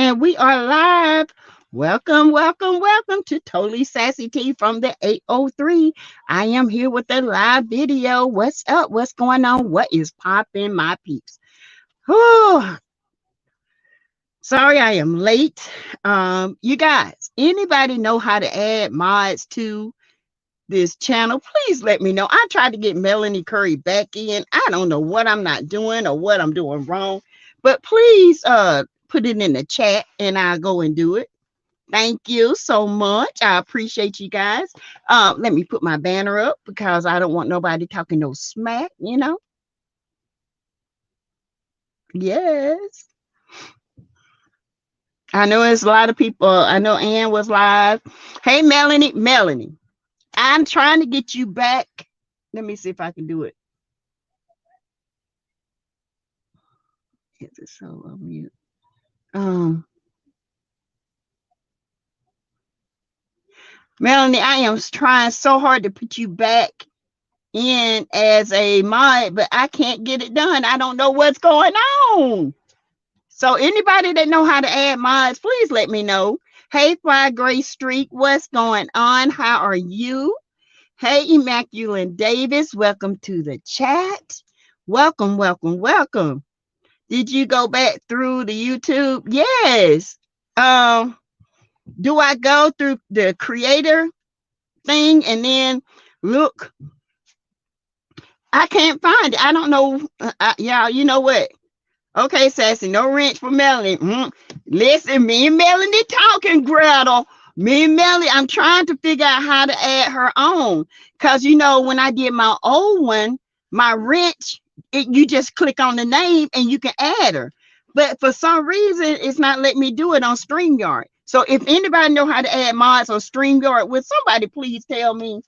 And we are live. Welcome, welcome, welcome to Totally Sassy Tea from the 803. I am here with a live video. What's up? What's going on? What is popping, my peeps? Oh, sorry I am late. You guys, anybody know how to add mods to this channel? Please let me know. I tried to get Melanie Curry back in. I don't know what I'm not doing or what I'm doing wrong, but please put it in the chat and I'll go and do it. Thank you so much. I appreciate you guys. Let me put my banner up because I don't want nobody talking no smack, you know. Yes. I know there's a lot of people. I know Ann was live. Hey, Melanie. Melanie, I'm trying to get you back. Let me see if I can do it. Is it so mute? Melanie, I am trying so hard to put you back in as a mod, but I can't get it done. I don't know what's going on. So anybody that know how to add mods, please let me know. Hey, Fly Gray Streak, what's going on? How are you? Hey, Immaculate Davis, welcome to the chat. Welcome, welcome, welcome. Did you go back through the YouTube? Yes. Do I go through the creator thing and then look? I can't find it. I don't know. Yeah, you know what? Okay, Sassy, no wrench for Melanie. Listen, me and Melanie talking, Gretel. Me and Melanie, I'm trying to figure out how to add her on. Because, you know, when I did my old one, my wrench, you just click on the name and you can add her. But for some reason, it's not letting me do it on StreamYard. So if anybody know how to add mods on StreamYard, would somebody please tell me?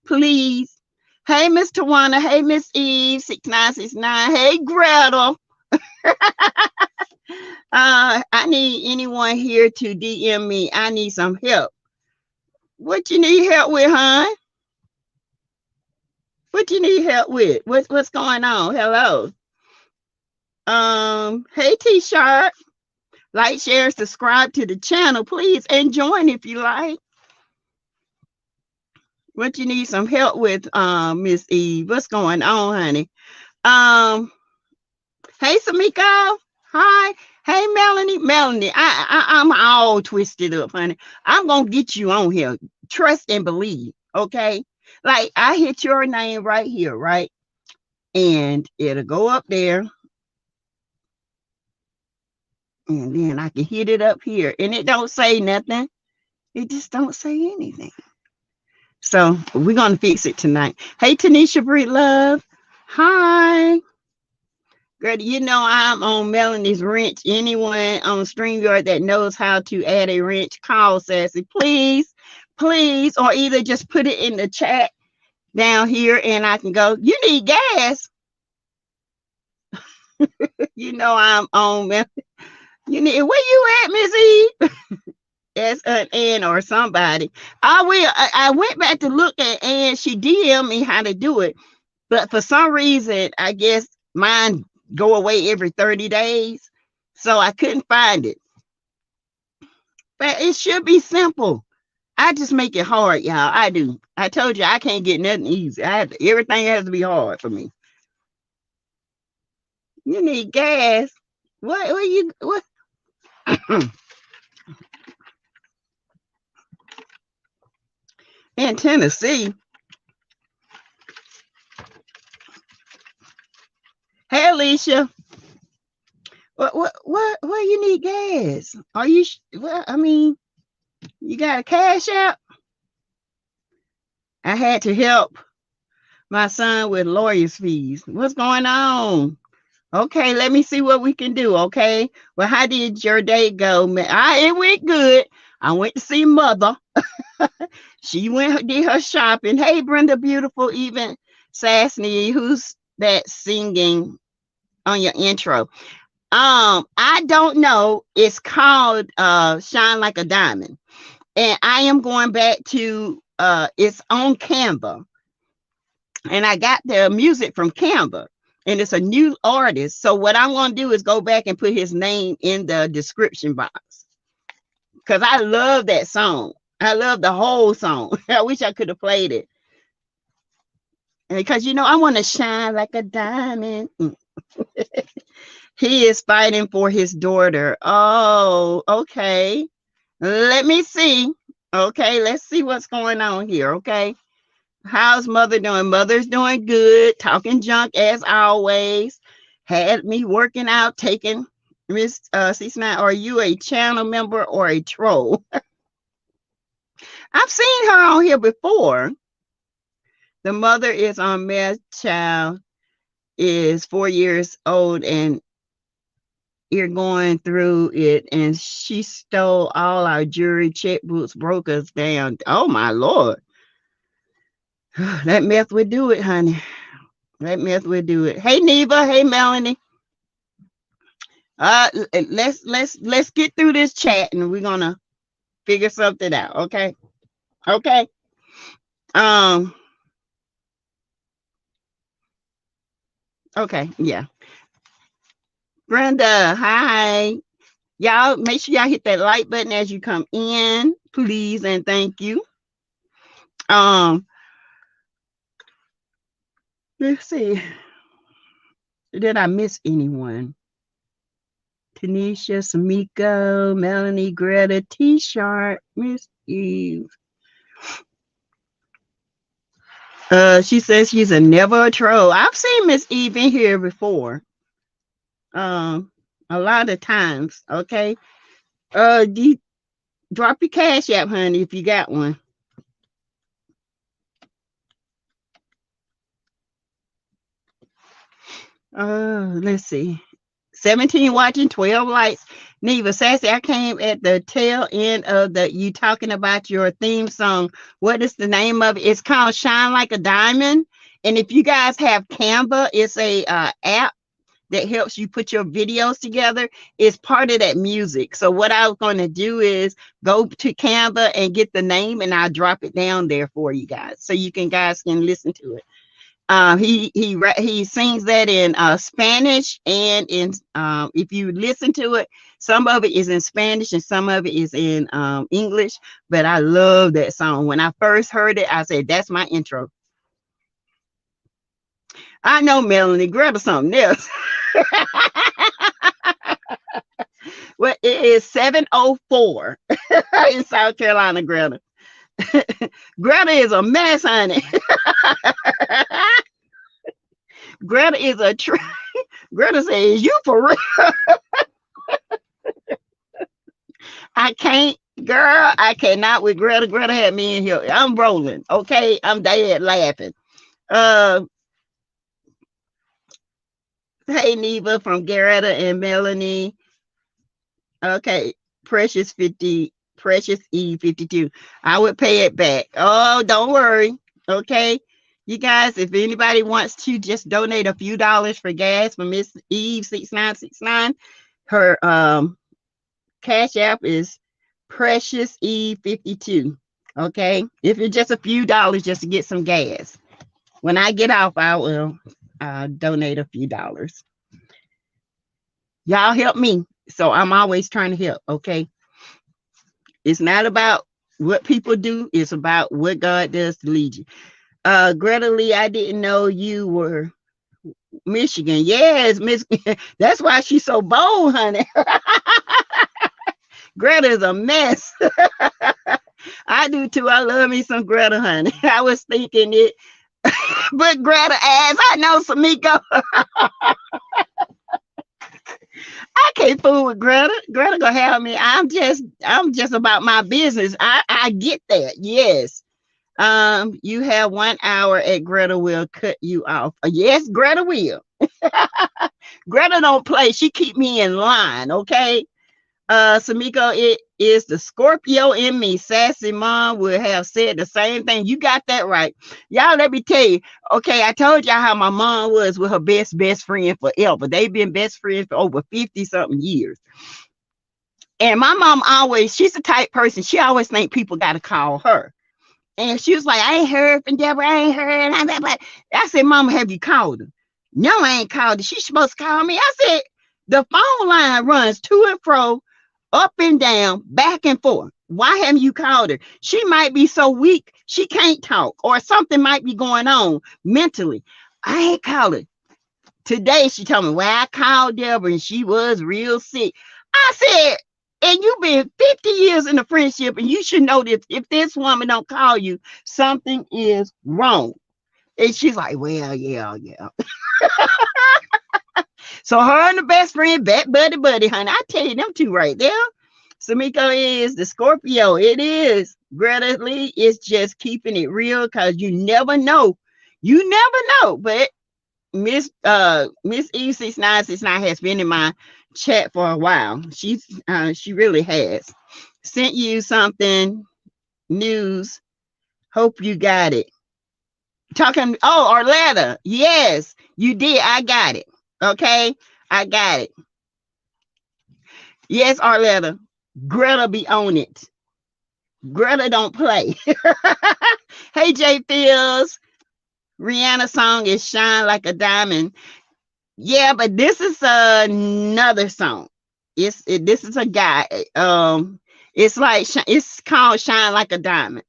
Please. Hey, Miss Tawana. Hey, Miss Eve, 6969. Hey, Gretel. I need anyone here to DM me. I need some help. What you need help with, hon? What you need help with? What's going on? Hello. Hey, T-Sharp. Like, share, subscribe to the channel, please, and join if you like. What you need some help with, Miss Eve? What's going on, honey? Hey, Samiko. Hi. Hey, Melanie. Melanie, I'm all twisted up, honey. I'm going to get you on here. Trust and believe, okay? Like, I hit your name right here, right? And it'll go up there. And then I can hit it up here. And it don't say nothing. It just don't say anything. So we're going to fix it tonight. Hey, Tanisha Breed Love. Hi. Girl, you know I'm on Melanie's wrench. Anyone on StreamYard that knows how to add a wrench, call Sassy. Please, please. Or either just put it in the chat down here and I can go, you need gas. You know I'm on Melanie. You need, where you at, Miss Eve? As an Ann or somebody. I went back to look at Ann. She DM'd me how to do it. But for some reason, I guess mine go away every 30 days. So I couldn't find it. But it should be simple. I just make it hard, y'all. I do. I told you I can't get nothing easy. Everything has to be hard for me. You need gas. What? In Tennessee. Hey, Alicia. Where you need gas? Are you? Well, I mean, you got a cash out. I had to help my son with lawyer's fees. What's going on? Okay, let me see what we can do. Okay. Well, how did your day go? It went good. I went to see mother. She did her shopping. Hey, Brenda, beautiful, even Sassy, who's that singing on your intro? I don't know. It's called Shine Like a Diamond. And I am going back to it's on Canva. And I got the music from Canva. And it's a new artist. So what I'm going to do is go back and put his name in the description box. because I love that song. I love the whole song. I wish I could have played it. Because, you know, I want to shine like a diamond. He is fighting for his daughter. Oh, okay. Let me see. Okay, let's see what's going on here. Okay. How's mother doing? Mother's doing good. Talking junk as always. Had me working out, taking Miss C9. Are you a channel member or a troll? I've seen her on here before. The mother is on marital, is 4 years old, and you're going through it, and she stole all our jewelry, checkbooks, broke us down. Oh my Lord. That meth would do it, honey. That meth would do it. Hey Neva, hey Melanie. Let's get through this chat and we're gonna figure something out. Okay. Okay. Okay, yeah. Brenda, hi. Y'all make sure y'all hit that like button as you come in, please, and thank you. Let's see. Did I miss anyone? Tanisha, Samiko, Melanie, Greta, T-Sharp, Miss Eve. She says she's never a troll. I've seen Miss Eve in here before. A lot of times. Okay. Drop your cash app, honey, if you got one. Let's see. 17 watching, 12 likes. Neva, Sassy, I came at the tail end of you talking about your theme song. What is the name of it? It's called Shine Like a Diamond. And if you guys have Canva, it's a app that helps you put your videos together. It's part of that music. So what I was going to do is go to Canva and get the name, and I'll drop it down there for you guys, so you guys can listen to it. He sings that in Spanish, and in if you listen to it, some of it is in Spanish and some of it is in English. But I love that song. When I first heard it, I said, that's my intro. I know, Melanie, grab something else. Well, it is 7:04 in South Carolina, Greta. Greta is a mess, honey. Greta is a Greta says, you for real? I can't, girl. I cannot with Greta. Greta had me in here. I'm rolling. Okay, I'm dead laughing. Hey Neva from Greta and Melanie. Okay, Precious E52. I would pay it back. Oh, don't worry. Okay. You guys, if anybody wants to just donate a few dollars for gas for Miss Eve 6969, her cash app is Precious E52. Okay. If it's just a few dollars just to get some gas. When I get off, I will donate a few dollars. Y'all help me. So I'm always trying to help. Okay. It's not about what people do. It's about what God does to lead you. Greta Lee, I didn't know you were Michigan. Yes, Michigan. That's why she's so bold, honey. Greta is a mess. I do too. I love me some Greta, honey. I was thinking it, but Greta ass. I know, Samiko. I can't fool with Greta. Greta gonna have me. I'm just about my business. I get that. Yes. You have 1 hour at Greta will cut you off. Yes, Greta will. Greta don't play. She keep me in line. Okay. Samiko, it is the Scorpio in me. Sassy mom would have said the same thing. You got that right. Y'all, let me tell you. Okay, I told y'all how my mom was with her best friend forever. They've been best friends for over 50 something years. And my mom always, she's the type person, she always think people got to call her. And she was like, I ain't heard from Deborah. I ain't heard. I said, Mama, have you called her? No, I ain't called her. She's supposed to call me. I said, the phone line runs to and fro up and down, back and forth. Why haven't you called her? She might be so weak, she can't talk, or something might be going on mentally. I ain't called her. Today, she told me, well, I called Deborah and she was real sick. I said, and you've been 50 years in a friendship, and you should know that if this woman don't call you, something is wrong. And she's like, well, yeah. So her and the best friend, buddy, honey. I tell you, them two right there. Samiko is the Scorpio. It is. Greta Lee is just keeping it real because you never know. You never know. But Miss E6969 has been in my chat for a while. She really has. Sent you something, news. Hope you got it. Talking, Orletta. Yes, you did. I got it. Okay, I got it. Yes, Arletta. Greta be on it. Greta don't play. Hey, J Fields. Rihanna's song is Shine Like a Diamond. Yeah, but this is another song. This is a guy. It's called Shine Like a Diamond.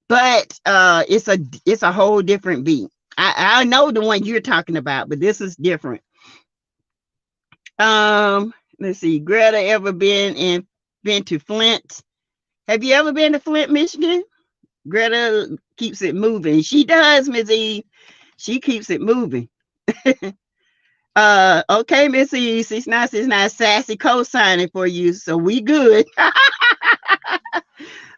But it's a whole different beat. I know the one you're talking about, but this is different. Let's see. Greta ever been to Flint? Have you ever been to Flint, Michigan? Greta keeps it moving. She does, Ms. E. She keeps it moving. Okay, Miss E, 6969 sassy co-signing for you, so we good.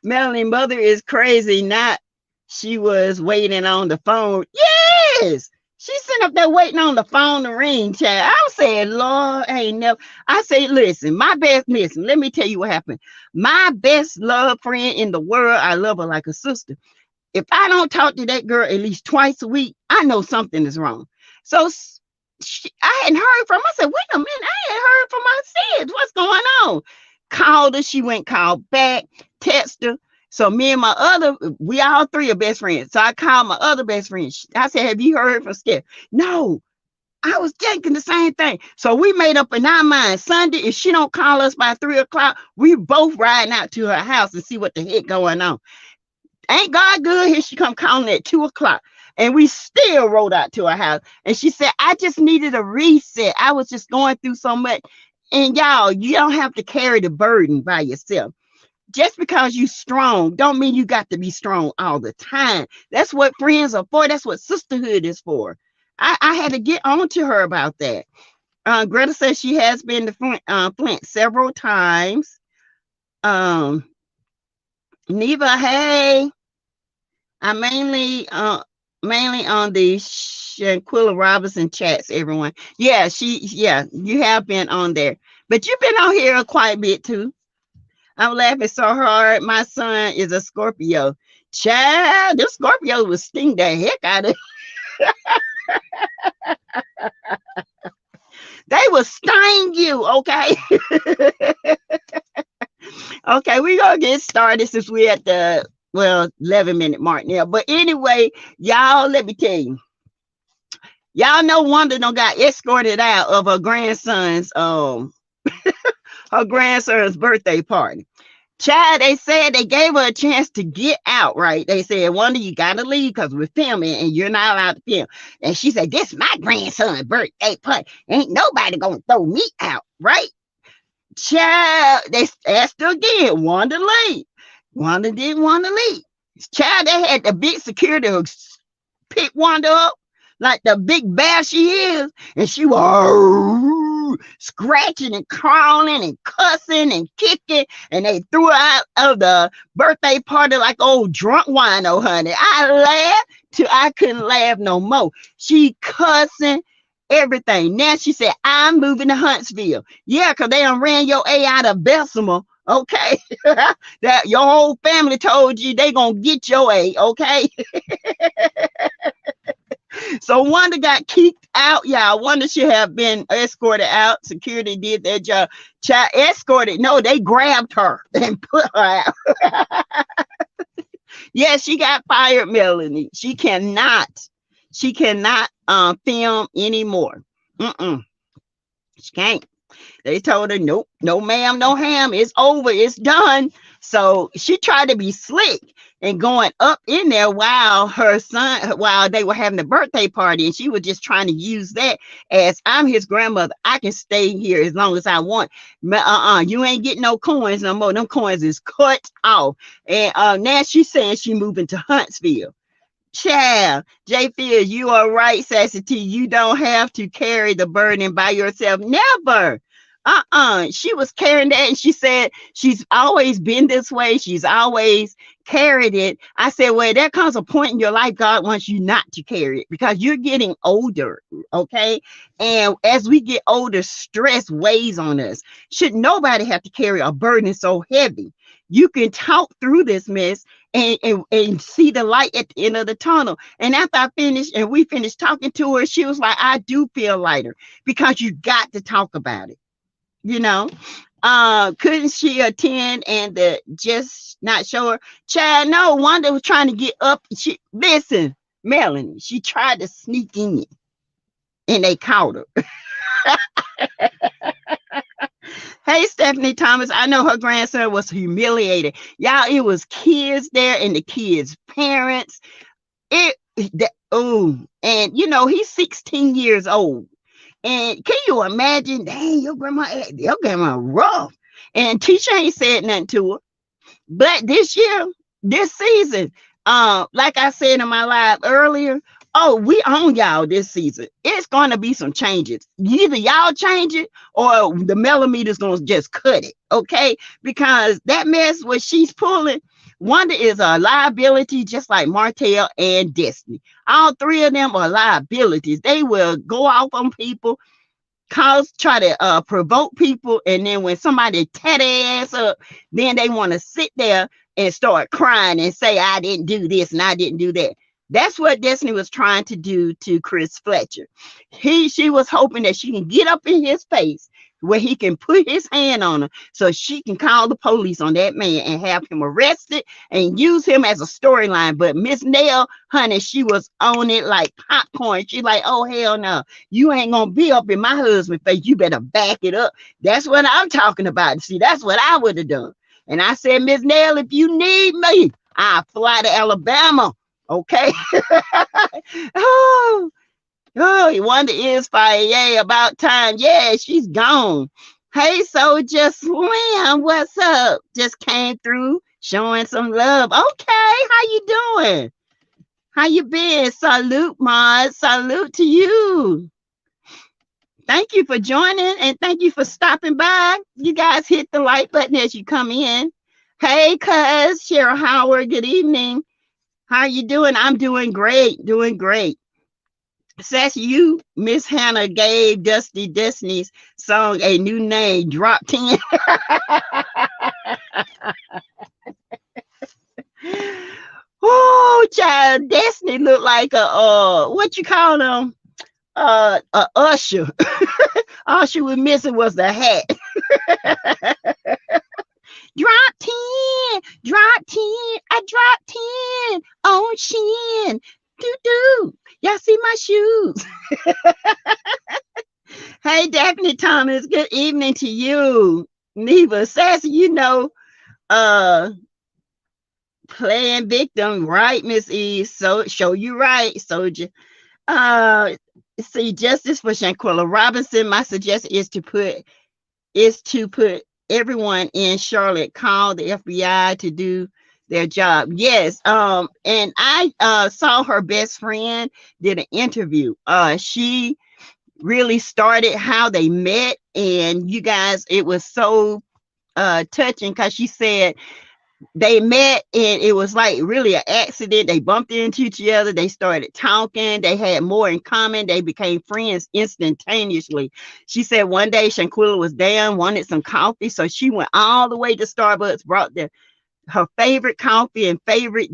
Melanie, mother is crazy. Not she was waiting on the phone. Yes, she's sitting up there waiting on the phone to ring, child. I said, Lord, ain't never. I say, listen, let me tell you what happened. My best love friend in the world, I love her like a sister. If I don't talk to that girl at least twice a week, I know something is wrong. So I hadn't heard from her. I said, wait a minute, I ain't heard from my sis. What's going on? Called her. She went, called back, text her. So me and we all three are best friends. So I called my other best friend. I said, have you heard from Steph? No, I was thinking the same thing. So we made up in our mind, Sunday, if she don't call us by 3 o'clock, we both riding out to her house and see what the heck going on. Ain't God good? Here she come calling at 2 o'clock. And we still rode out to her house. And she said, I just needed a reset. I was just going through so much. And y'all, you don't have to carry the burden by yourself. Just because you're strong, don't mean you got to be strong all the time. That's what friends are for. That's what sisterhood is for. I had to get on to her about that. Greta says she has been to Flint several times. Neva, hey. I'm mainly on the Shanquella Robinson chats, everyone. Yeah, you have been on there. But you've been on here quite a bit too. I'm laughing so hard. My son is a Scorpio. Child, this Scorpio will sting the heck out of they will sting you, okay? Okay, we're gonna get started since we're at the 11-minute mark now. But anyway, y'all, let me tell you. Y'all know Wanda done got escorted out of her grandson's birthday party. Child, they said they gave her a chance to get out, right? They said, Wanda, you gotta leave because we're filming and you're not allowed to film. And she said, this is my grandson's birthday party. Ain't nobody gonna throw me out, right? Child, they asked her again, Wanda leave. Wanda didn't want to leave. Child, they had the big security pick Wanda up like the big bear she is. And she was scratching and crawling and cussing and kicking. And they threw her out of the birthday party like old drunk wino, honey. I laughed till I couldn't laugh no more. She cussing. Everything. Now she said, I'm moving to Huntsville. Yeah, because they done ran your A out of Bessemer. Okay. That your whole family told you they gonna get your A, okay? So Wanda got kicked out, y'all. Wanda should have been escorted out. Security did their job. Child escorted. No, they grabbed her and put her out. Yeah, she got fired, Melanie. She cannot film anymore. She can't. They told her, nope, no ma'am, no ham. It's over. It's done. So she tried to be slick and going up in there while they were having the birthday party. And she was just trying to use that as, I'm his grandmother. I can stay here as long as I want. You ain't getting no coins no more. Them coins is cut off. And now she's saying she moving to Huntsville. Child, J. Fields, you are right, Sassy T. You don't have to carry the burden by yourself. Never. She was carrying that, and she said she's always been this way. She's always carried it. I said, well, there comes a point in your life God wants you not to carry it because you're getting older, okay? And as we get older, stress weighs on us. Should nobody have to carry a burden so heavy? You can talk through this mess and see the light at the end of the tunnel. And after I finished and we finished talking to her, she was like, I do feel lighter because you got to talk about it. You know, couldn't she attend and just not show her? Child, no, Wanda was trying to get up. Listen, Melanie, she tried to sneak in and they caught her. Hey, Stephanie Thomas, I know her grandson was humiliated. Y'all, it was kids there and the kids' parents. And you know, he's 16 years old. And can you imagine, dang, your grandma rough. And Tisha ain't said nothing to her. But this season, like I said in my live earlier, we own y'all this season. It's going to be some changes. Either y'all change it or the millimeter's going to just cut it, okay? Because that mess, what she's pulling, Wanda is a liability, just like Martel and Destiny. All three of them are liabilities. They will go off on people, try to provoke people, and then when somebody tear their ass up, then they want to sit there and start crying and say, I didn't do this and I didn't do that. That's what Destiny was trying to do to Chris Fletcher. She was hoping that she can get up in his face where he can put his hand on her so she can call the police on that man and have him arrested and use him as a storyline. But Miss Nell, honey, she was on it like popcorn. She's like, oh, hell no. You ain't going to be up in my husband's face. You better back it up. That's what I'm talking about. See, that's what I would have done. And I said, Miss Nell, if you need me, I'll fly to Alabama. Okay. Oh, Wanda is fire. Yay, about time. Yeah, she's gone. Hey, Soldier Slim, what's up? Just came through showing some love. Okay, how you doing? How you been? Salute, Mod. Salute to you. Thank you for joining and thank you for stopping by. You guys hit the like button as you come in. Hey, cuz Cheryl Howard, good evening. How you doing? I'm doing great, doing great. Sassy, you, Miss Hannah, gave Dusty Destiny's song a new name, Drop 10. Oh, child, Destiny looked like a, what you call them? A usher. All she was missing was the hat. Drop 10, drop 10, I drop 10 on Shin. Do. Y'all see my shoes. Hey, Daphne Thomas, good evening to you. Neva, Sassy, you know, playing victim, right, Miss E? So show you right, soldier. See, justice for Shanquella Robinson. My suggestion is to put everyone in Charlotte, call the FBI to do their job. Yes. And I saw her best friend did an interview. She really started how they met, and you guys, it was so touching because she said they met and it was like really an accident. They bumped into each other, they started talking, they had more in common, they became friends instantaneously. She said one day Shanquella was down, wanted some coffee, so she went all the way to Starbucks, brought her favorite coffee and favorite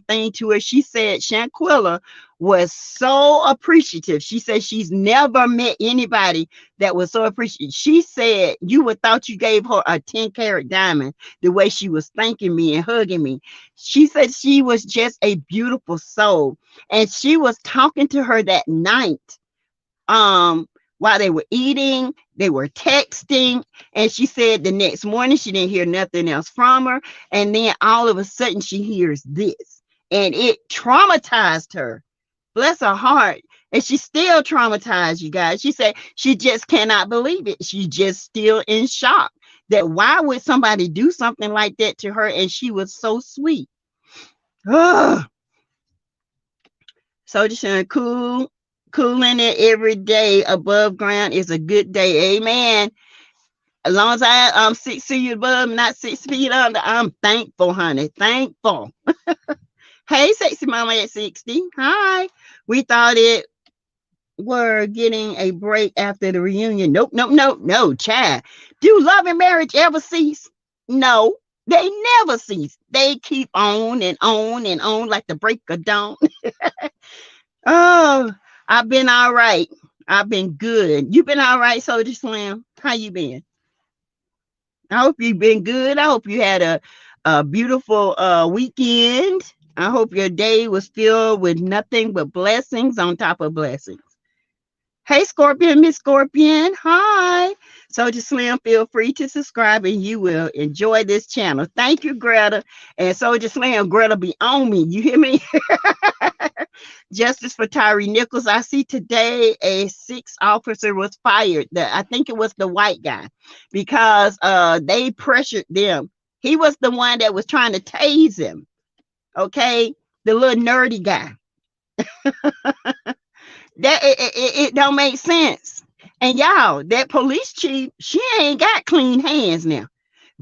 thing to her. She said Shanquella was so appreciative. She said she's never met anybody that was so appreciative. She said you would thought you gave her a 10-carat diamond the way she was thanking me and hugging me. She said she was just a beautiful soul. And she was talking to her that night while they were eating, they were texting, and she said the next morning she didn't hear nothing else from her. And then all of a sudden she hears this, and it traumatized her. Bless her heart. And she's still traumatized, you guys. She said she just cannot believe it. She's just still in shock that why would somebody do something like that to her? And she was so sweet. Ugh. So just cooling it every day above ground is a good day. Amen. As long as I'm 6 feet above, not 6 feet under, I'm thankful, honey. Thankful. Hey, sexy mama at 60. Hi. We thought it were getting a break after the reunion. Nope, nope, nope, no, child. Do love and marriage ever cease? No, they never cease. They keep on and on and on like the break of dawn. Oh, I've been all right. I've been good. You been all right, Soldier Slam? How you been? I hope you've been good. I hope you had a beautiful weekend. I hope your day was filled with nothing but blessings on top of blessings. Hey, Scorpion, Miss Scorpion. Hi. Soldier Slim, feel free to subscribe and you will enjoy this channel. Thank you, Greta. And Soldier Slim, Greta be on me. You hear me? Justice for Tyree Nichols. I see today a 6th officer was fired. I think it was the white guy because they pressured them. He was the one that was trying to tase him. Okay, the little nerdy guy. That it don't make sense. And y'all, that police chief, she ain't got clean hands now.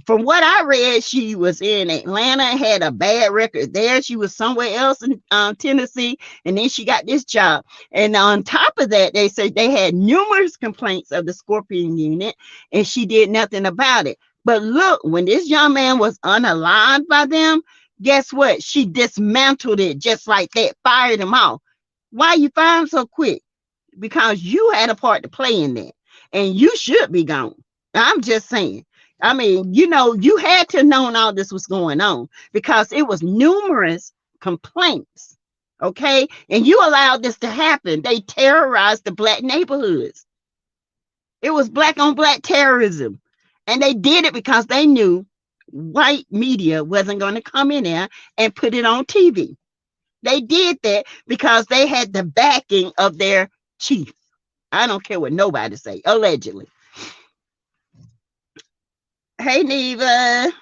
From what I read, she was in Atlanta, had a bad record there. She was somewhere else in Tennessee, and then she got this job. And on top of that, they said they had numerous complaints of the Scorpion unit, and she did nothing about it. But look, when this young man was unaligned by them, guess what? She dismantled it just like that, fired him off. Why you fire him so quick? Because you had a part to play in that, and you should be gone. I'm just saying. I mean, you know, you had to have known all this was going on because it was numerous complaints, okay? And you allowed this to happen. They terrorized the Black neighborhoods. It was Black on Black terrorism. And they did it because they knew white media wasn't going to come in there and put it on TV. They did that because they had the backing of their chief. I don't care what nobody say, allegedly. Hey, Neva,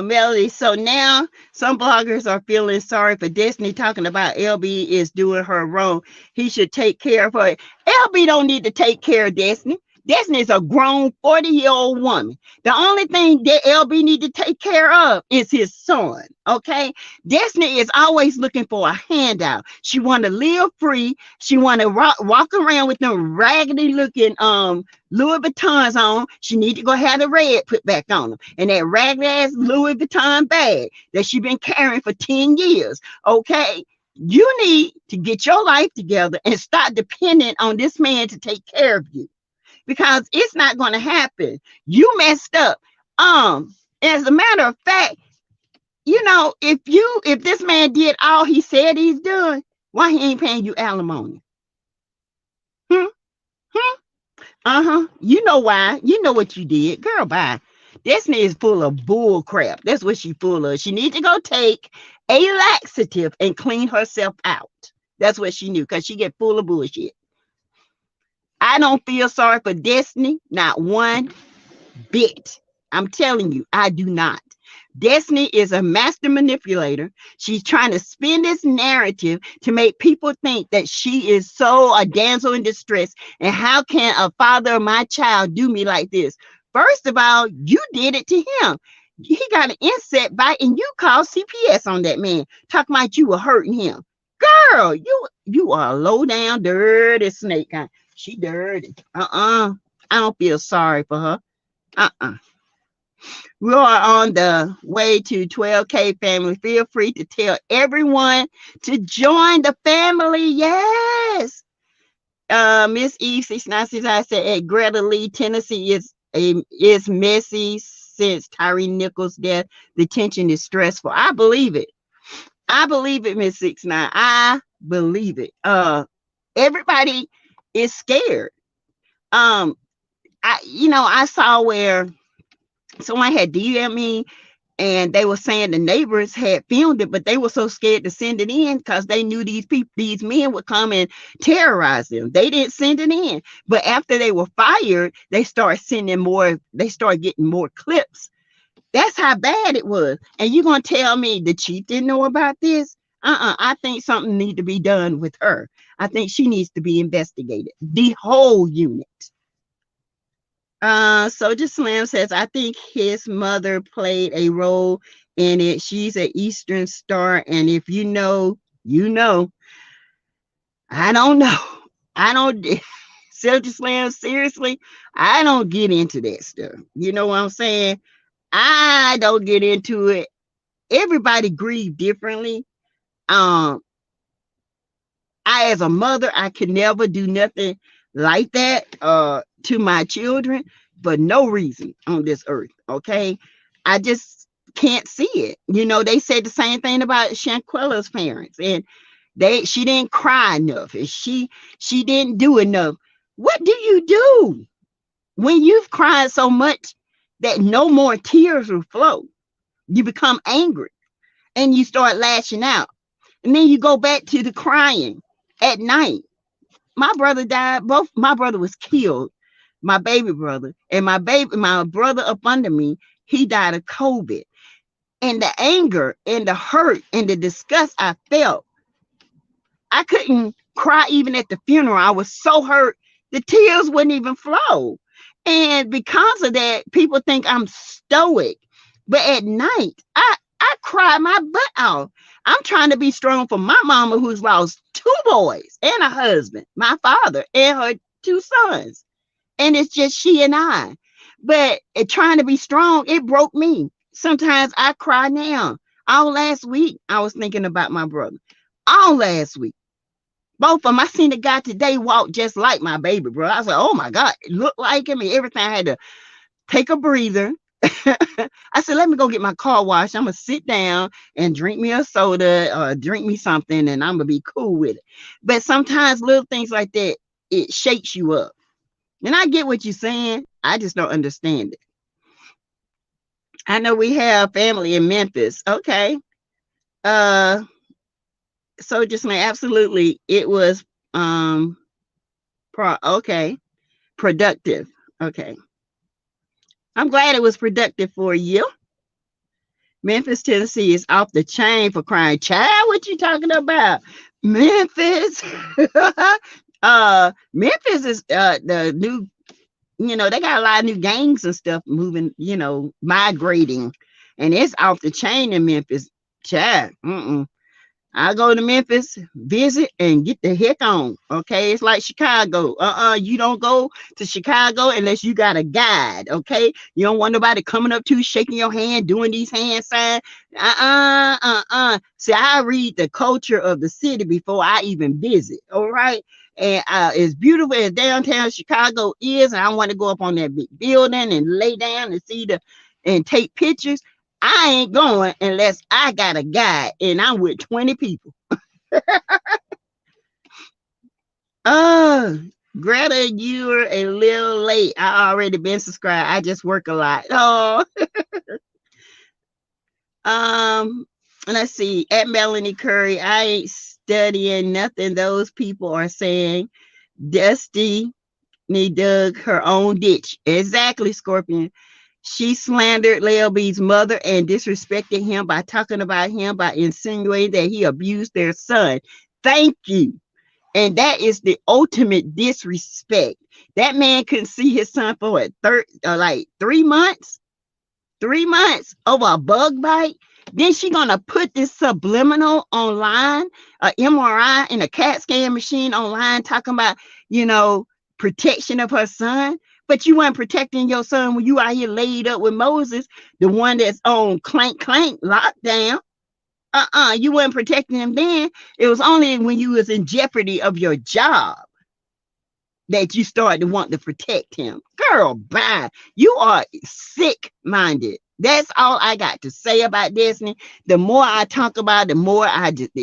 Melody. So now some bloggers are feeling sorry for Destiny, talking about LB is doing her wrong. He should take care of her. LB don't need to take care of Destiny. Destiny is a grown 40-year-old woman. The only thing that LB need to take care of is his son, okay? Destiny is always looking for a handout. She want to live free. She want to walk around with them raggedy looking Louis Vuittons on. She need to go have the red put back on them. And that raggedy ass Louis Vuitton bag that she been carrying for 10 years, okay? You need to get your life together and start depending on this man to take care of you. Because it's not going to happen. You messed up. As a matter of fact, you know, if this man did all he said he's done, why he ain't paying you alimony? You know why. You know what you did. Girl, bye. Destiny is full of bull crap. That's what she's full of. She needs to go take a laxative and clean herself out. That's what she knew, because she get full of bullshit. I don't feel sorry for Destiny, not one bit. I'm telling you, I do not. Destiny is a master manipulator. She's trying to spin this narrative to make people think that she is so a damsel in distress. And how can a father of my child do me like this? First of all, you did it to him. He got an insect bite and you called CPS on that man, talking about you were hurting him. Girl, you are a low down, dirty snake. She dirty. I don't feel sorry for her. We are on the way to 12K family. Feel free to tell everyone to join the family. Yes. Miss Eve 696, I said at Greta Lee, Tennessee is messy since Tyree Nichols' death. The tension is stressful. I believe it. I believe it, Miss 69. I believe it. Everybody is scared. Um, I saw where someone had DM me and they were saying the neighbors had filmed it, but they were so scared to send it in because they knew these men would come and terrorize them. They didn't send it in, but after they were fired, they started sending more. They started getting more clips. That's how bad it was. And you're gonna tell me the chief didn't know about this? I think something needs to be done with her. I think she needs to be investigated. The whole unit. Soldier Slam says, I think his mother played a role in it. She's an Eastern star, and if you know, you know. I don't know. I don't. Soldier Slam, seriously, I don't get into that stuff. You know what I'm saying? I don't get into it. Everybody grieve differently. Um, I, as a mother, I could never do nothing like that to my children for no reason on this earth. Okay. I just can't see it. They said the same thing about Shanquella's parents, and she didn't cry enough, and she didn't do enough. What do you do when you've cried so much that no more tears will flow? You become angry and you start lashing out. And then you go back to the crying at night. My brother died. Both my brother was killed, my baby brother, and my brother up under me, he died of COVID. And the anger and the hurt and the disgust I felt, I couldn't cry even at the funeral. I was so hurt, the tears wouldn't even flow. And because of that, people think I'm stoic. But at night, I cry my butt off. I'm trying to be strong for my mama who's lost 2 boys and a husband, my father and her 2 sons. And it's just she and I. But trying to be strong, it broke me. Sometimes I cry now. All last week, I was thinking about my brother. All last week. Both of them. I seen the guy today walk just like my baby brother. I was like, oh my God, it looked like him and everything. I had to take a breather. I said, let me go get my car washed. I'm going to sit down and drink me a soda or drink me something, and I'm going to be cool with it. But sometimes little things like that, it shakes you up. And I get what you're saying. I just don't understand it. I know we have family in Memphis. Okay. So just absolutely, it was productive. Okay. I'm glad it was productive for you. Memphis, Tennessee is off the chain for crying. Child, what you talking about? Memphis. Memphis is the new, they got a lot of new gangs and stuff moving, migrating. And it's off the chain in Memphis. Child. I go to Memphis, visit, and get the heck on. Okay, it's like Chicago. You don't go to Chicago unless you got a guide. Okay, you don't want nobody coming up to you, shaking your hand, doing these hand signs. See, I read the culture of the city before I even visit. All right, and as beautiful as downtown Chicago is, and I want to go up on that big building and lay down and and take pictures. I ain't going unless I got a guide and I'm with 20 people. Oh, Greta, you're a little late. I already been subscribed. I just work a lot. Oh. Let's see. At Melanie Curry, I ain't studying nothing those people are saying. Dusty dug her own ditch. Exactly, Scorpion. She slandered Lil B's mother and disrespected him by talking about him, by insinuating that he abused their son. Thank you. And that is the ultimate disrespect. That man couldn't see his son for what, like 3 months? 3 months over a bug bite? Then she gonna put this subliminal online, a MRI and a CAT scan machine online, talking about, protection of her son. But you weren't protecting your son when you out here laid up with Moses, the one that's on clank lockdown. You weren't protecting him then. It was only when you was in jeopardy of your job that you started to want to protect him. Girl, bye. You are sick-minded. That's all I got to say about Destiny. The more I talk about it, the more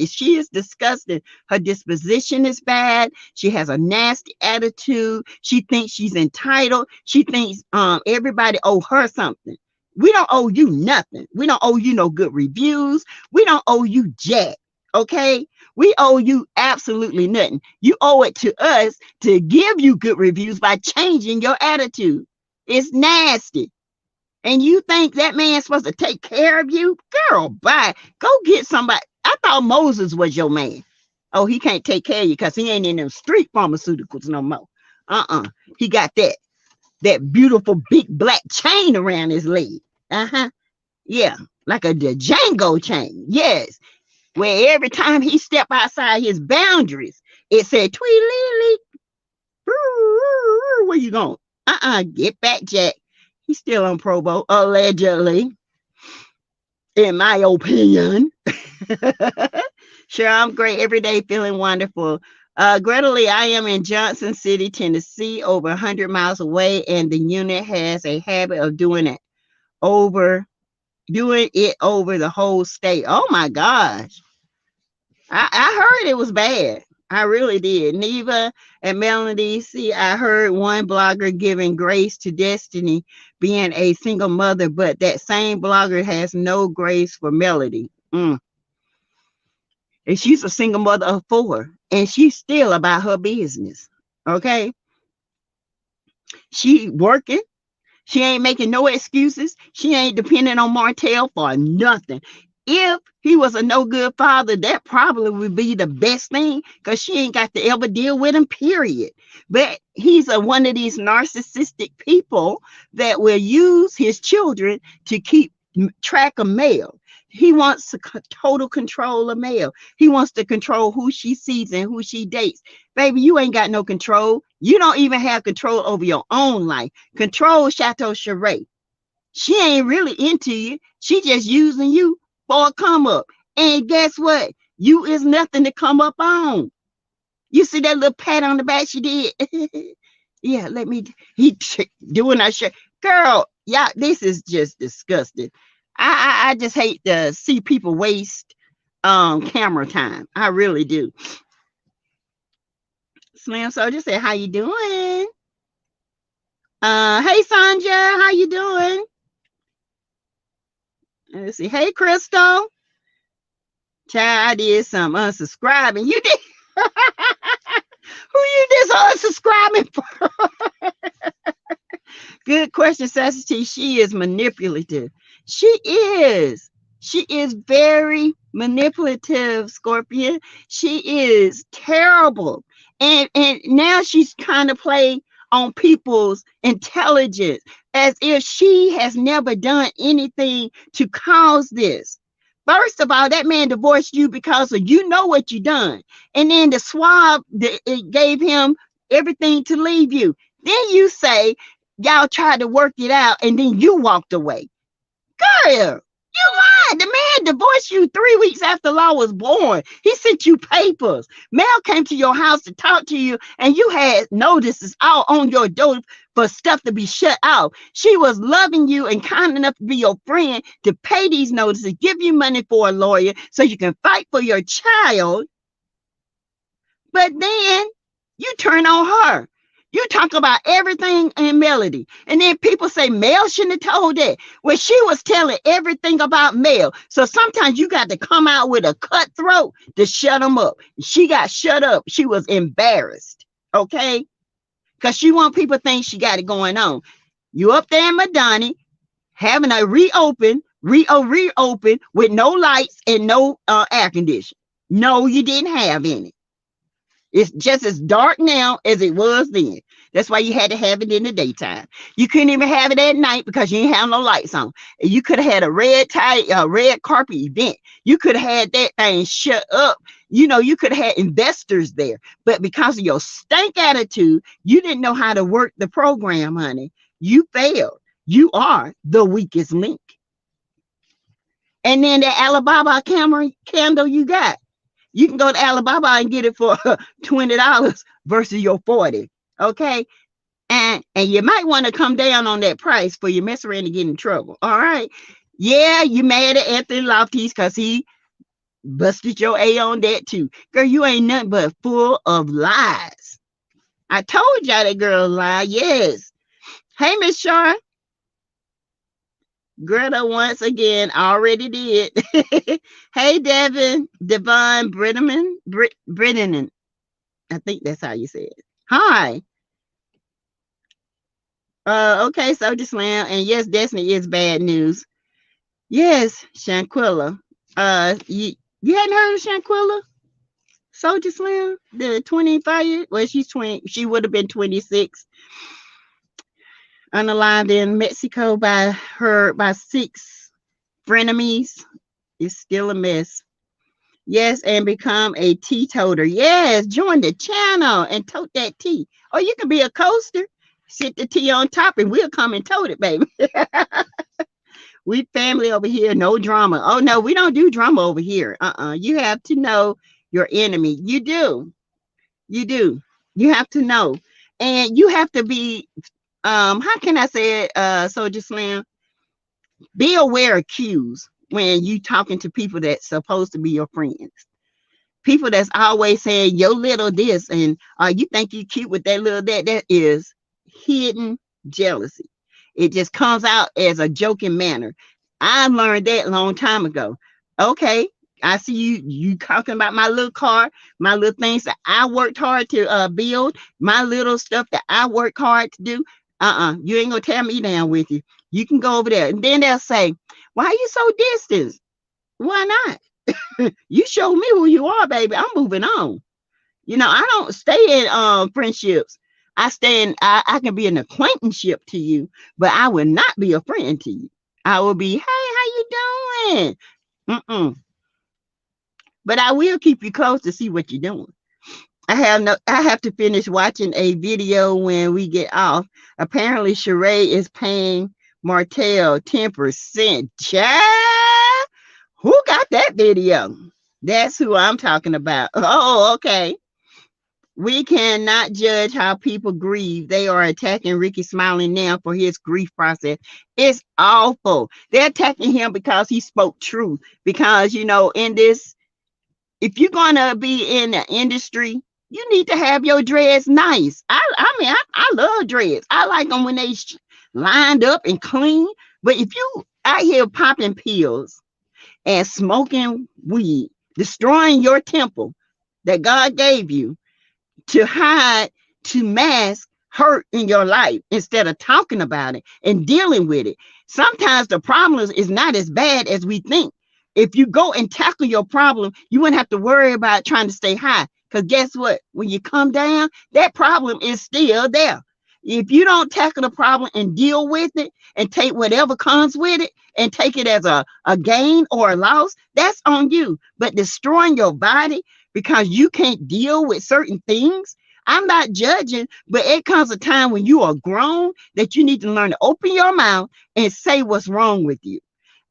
she is disgusting. Her disposition is bad. She has a nasty attitude. She thinks she's entitled. She thinks everybody owe her something. We don't owe you nothing. We don't owe you no good reviews. We don't owe you jack. Okay? We owe you absolutely nothing. You owe it to us to give you good reviews by changing your attitude. It's nasty. And you think that man's supposed to take care of you? Girl, bye. Go get somebody. I thought Moses was your man. Oh, he can't take care of you because he ain't in them street pharmaceuticals no more. He got that beautiful big black chain around his leg. Yeah, like the Django chain. Yes, where every time he step outside his boundaries, it said, Tweedly, where you going? Get back, Jack. He's still on probo, allegedly, in my opinion. Sure, I'm great every day, feeling wonderful. Greta Lee, I am in Johnson City, Tennessee, over 100 miles away, and the unit has a habit of doing it over the whole state. Oh my gosh. I heard it was bad. I really did. Neva and Melanie, see, I heard one blogger giving grace to Destiny being a single mother, but that same blogger has no grace for Melody. And she's a single mother of 4, and she's still about her business. Okay? She working. She ain't making no excuses. She ain't depending on Martel for nothing. If he was a no good father, that probably would be the best thing because she ain't got to ever deal with him, period. But he's one of these narcissistic people that will use his children to keep track of Mel. He wants total control of Mel. He wants to control who she sees and who she dates. Baby, you ain't got no control. You don't even have control over your own life. Control Chateau Charest. She ain't really into you. She just using you for a come up. And guess what? You is nothing to come up on. You see that little pat on the back she did? Yeah, he doing that shit. Girl, yeah, this is just disgusting. I just hate to see people waste camera time. I really do. Slim Soldier said, how you doing? Hey Sanja, how you doing? Let's see. Hey Crystal. Child, I did some unsubscribing. You did. Who you just unsubscribing for? Good question, Sassy. She is manipulative. She is very manipulative, Scorpion. She is terrible. And now she's trying to play on people's intelligence as if she has never done anything to cause this. First of all, that man divorced you because of you know what you done. And then the swab, it gave him everything to leave you. Then you say, y'all tried to work it out, and then you walked away. Girl, you lied. The man divorced you 3 weeks after Law was born. He sent you papers. Mel came to your house to talk to you, and you had notices all on your door for stuff to be shut off. She was loving you and kind enough to be your friend to pay these notices, give you money for a lawyer so you can fight for your child. But then you turn on her. You talk about everything in Melody. And then people say Mel shouldn't have told that. Well, she was telling everything about Mel. So sometimes you got to come out with a cutthroat to shut them up. She got shut up. She was embarrassed. Okay? Because she want people to think she got it going on. You up there in Madani having a reopen with no lights and no air conditioning. No, you didn't have any. It's just as dark now as it was then. That's why you had to have it in the daytime. You couldn't even have it at night because you didn't have no lights on. You could have had a red carpet event. You could have had that thing shut up. You know, you could have had investors there. But because of your stank attitude, you didn't know how to work the program, honey. You failed. You are the weakest link. And then that Alibaba candle you got. You can go to Alibaba and get it for $20 versus your $40. Okay. And you might want to come down on that price for you mess around and get in trouble. All right. Yeah, you mad at Anthony Lofties because he busted your A on that too. Girl, you ain't nothing but full of lies. I told y'all that girl lie. Yes. Hey, Miss Shaw. Greta once again already did. Hey, Devon Britton. I think that's how you say it. Hi. Okay, Soldier Slam. And yes, Destiny is bad news. Yes, Shanquella. You hadn't heard of Shanquella? Soldier Slam? The 25 well, she's 20, she would have been 26. Unalived in Mexico by 6 frenemies. It's still a mess. Yes, and become a teetotaler. Yes, join the channel and tote that tea. Or you can be a coaster. Sit the tea on top and we'll come and tote it, baby. We family over here, no drama. Oh no, we don't do drama over here. You have to know your enemy. You do. You do. You have to know. And you have to be how can I say it, Soldier Slam? Be aware of cues when you talking to people that's supposed to be your friends. People that's always saying yo little this and you think you cute with that little that is hidden jealousy. It just comes out as a joking manner. I learned that a long time ago. Okay, I see you talking about my little car, my little things that I worked hard to build, my little stuff that I worked hard to do. You ain't gonna tear me down with you. You can go over there. And then they'll say, why are you so distant? Why not? You show me who you are, baby. I'm moving on. You know, I don't stay in friendships. I can be an acquaintanceship to you, but I will not be a friend to you. I will be, hey, how you doing? But I will keep you close to see what you're doing. I have to finish watching a video when we get off. Apparently Sheree is paying Martel 10%. Child, who got that video? That's who I'm talking about. Oh, okay. We cannot judge how people grieve. They are attacking Ricky Smiling now for his grief process. It's awful. They're attacking him because he spoke truth. Because, you know, in this, if you're going to be in the industry, you need to have your dreads nice. I love dreads. I like them when they lined up and clean. But if you out here popping pills and smoking weed, destroying your temple that God gave you, to hide, to mask hurt in your life instead of talking about it and dealing with it. Sometimes the problem is not as bad as we think. If you go and tackle your problem, you wouldn't have to worry about trying to stay high. Because guess what? When you come down, that problem is still there. If you don't tackle the problem and deal with it and take whatever comes with it and take it as a gain or a loss, that's on you. But destroying your body because you can't deal with certain things, I'm not judging, but it comes a time when you are grown that you need to learn to open your mouth and say what's wrong with you.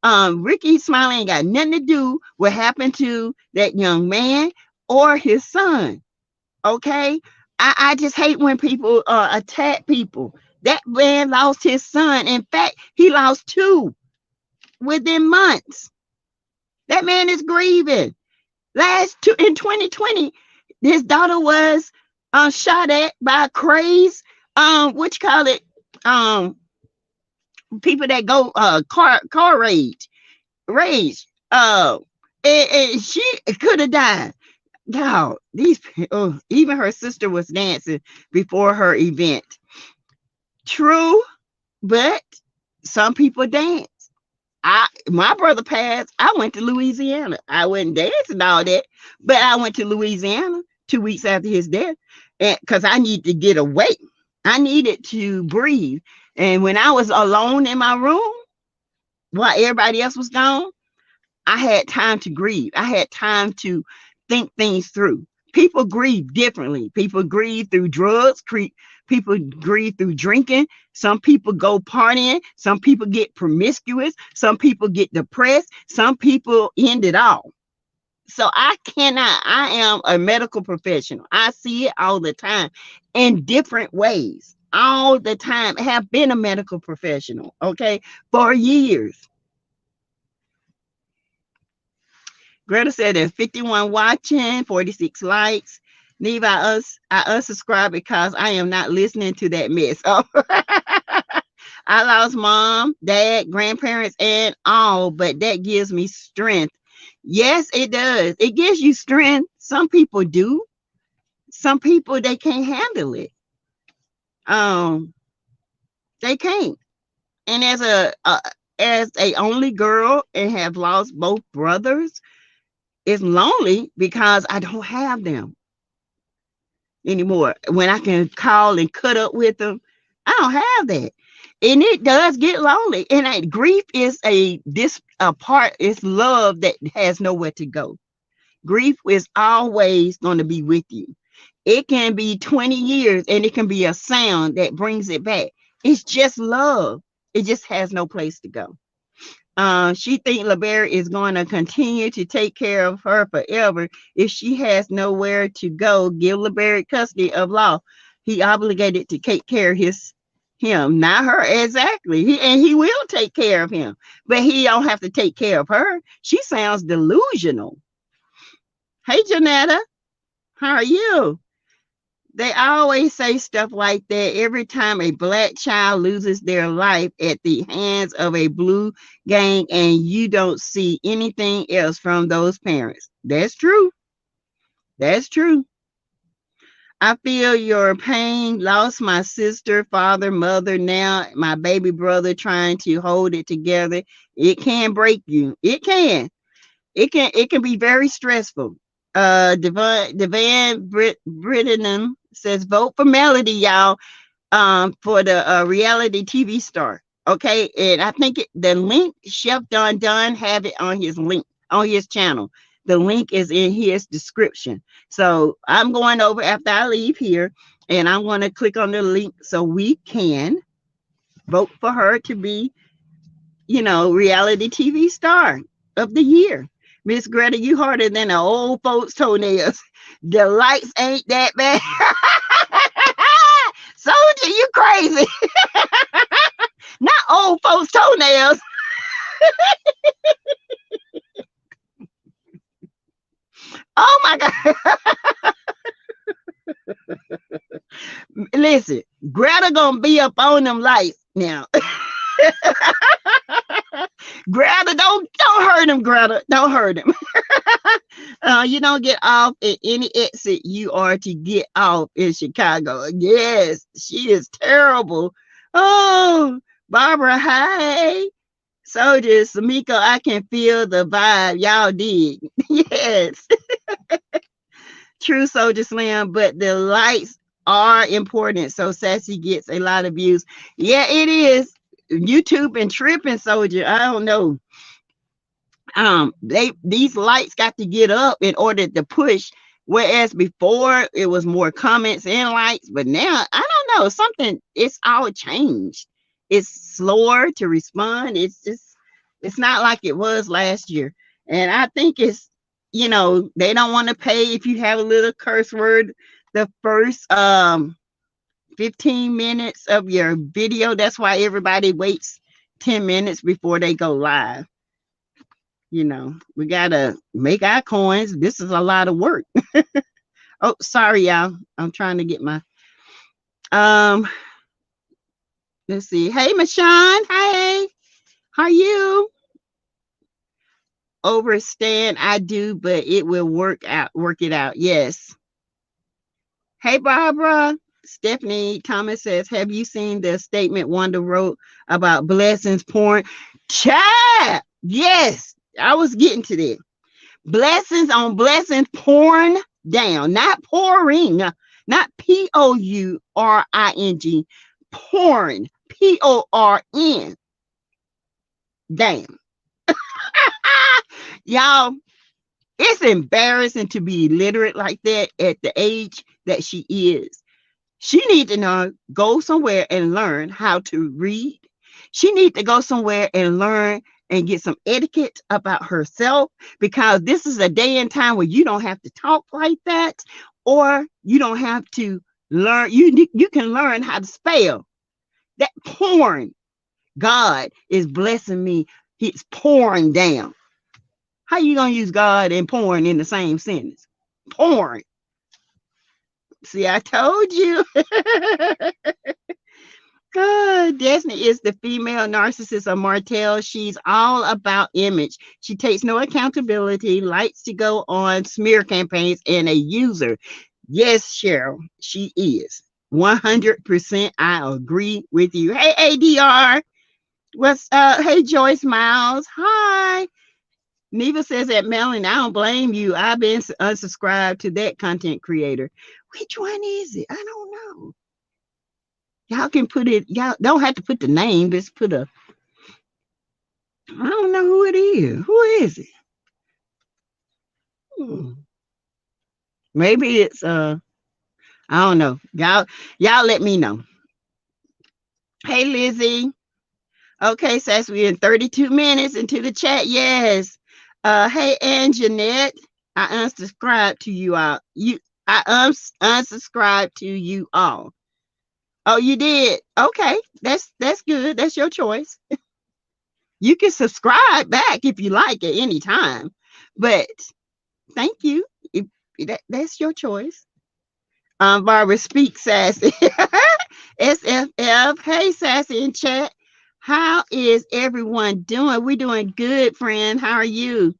Ricky Smiley ain't got nothing to do what happened to that young man or his son. Okay? I just hate when people attack people. That man lost his son. In fact, he lost 2 within months. That man is grieving. In 2020, his daughter was shot at by craze. What you call it? People that go car rage. And she could have died. Dog, even her sister was dancing before her event. True, but some people dance. My brother passed. I went to Louisiana. I wasn't dancing all that, but I went to Louisiana 2 weeks after his death, and because I needed to get away. I needed to breathe. And when I was alone in my room while everybody else was gone, I had time to grieve. I had time to think things through. People grieve differently. People grieve through drugs. People grieve through drinking. Some people go partying. Some people get promiscuous. Some people get depressed. Some people end it all. So I am a medical professional. I see it all the time in different ways. all the time, have been a medical professional, okay, for years. Greta said there's 51 watching, 46 likes. Neva, I unsubscribe because I am not listening to that mess. Oh. I lost mom, dad, grandparents, and all, but that gives me strength. Yes, it does. It gives you strength. Some people do. Some people, they can't handle it. Um, they can't. And as a only girl and have lost both brothers, it's lonely because I don't have them anymore. When I can call and cut up with them, I don't have that. And it does get lonely. And grief is a part, it's love that has nowhere to go. Grief is always going to be with you. It can be 20 years and it can be a sound that brings it back. It's just love. It just has no place to go. She thinks LeBaron is going to continue to take care of her forever. If she has nowhere to go, give LeBaron custody of law. He obligated to take care of him, not her exactly. He will take care of him, but he don't have to take care of her. She sounds delusional. Hey, Janetta, how are you? They always say stuff like that every time a black child loses their life at the hands of a blue gang, and you don't see anything else from those parents. That's true. That's true. I feel your pain. Lost my sister, father, mother. Now my baby brother trying to hold it together. It can break you. It can. It can be very stressful. Devan Brittenham says vote for Melody, y'all, for the reality TV star. Okay, and I think the link, Chef Don have it on his channel. The link is in his description. So I'm going over after I leave here, and I'm going to click on the link so we can vote for her to be, reality TV star of the year. Miss Greta, you harder than the old folks' toenails. The lights ain't that bad. Soldier, you crazy. Not old folks' toenails. Oh my God. Listen, Greta gonna be up on them lights now. Greta, don't hurt him, Greta. Don't hurt him. You don't get off at any exit you are to get off in Chicago. Yes, she is terrible. Oh, Barbara, hi. Soldiers, Samiko, I can feel the vibe. Y'all did. Yes. True, Soldier Slim, but the lights are important, so Sassy gets a lot of views. Yeah, it is. YouTube and tripping, Soldier. I don't know. These lights got to get up in order to push, whereas before it was more comments and likes, but now I don't know, it's all changed. It's slower to respond. It's not like it was last year. And I think it's, they don't want to pay if you have a little curse word the first 15 minutes of your video. That's why everybody waits 10 minutes before they go live. We gotta make our coins. This is a lot of work. Oh, sorry, y'all. I'm trying to get my let's see. Hey, Michonne. Hey, how are you? Overstand, I do, but it will work it out. Yes. Hey, Barbara. Stephanie Thomas says, have you seen the statement Wanda wrote about blessings pouring? Chat. Yes, I was getting to that. Blessings on blessings pouring down, not pouring, not pouring, pouring, PORN down. Y'all, it's embarrassing to be illiterate like that at the age that she is. She needs to go somewhere and learn how to read. She needs to go somewhere and learn and get some etiquette about herself, because this is a day and time where you don't have to talk like that, or you don't have to Learn, you can learn how to spell that. Porn. God is blessing me. He's pouring down. How you gonna use God and porn in the same sentence? Porn. See, I told you. Destiny is the female narcissist of Martel. She's all about image. She takes no accountability, likes to go on smear campaigns, and a user. Yes, Cheryl, she is. 100% I agree with you. Hey, ADR. What's hey, Joyce Miles. Hi. Neva says that, Melanie, I don't blame you. I've been unsubscribed to that content creator. Which one is it? I don't know. Y'all can put it, y'all don't have to put the name, just put a, I don't know who it is. Who is it? Maybe it's I don't know. Y'all let me know. Hey, Lizzie. Okay, Sass, we're in 32 minutes into the chat. Yes. Hey, Ann Jeanette. I unsubscribed to you all. I unsubscribed to you all. Oh, you did? Okay, that's good. That's your choice. You can subscribe back if you like at any time, but thank you. If that's your choice. Barbara, speak, Sassy. SFF. Hey, Sassy in chat. How is everyone doing? We're doing good, friend. How are you?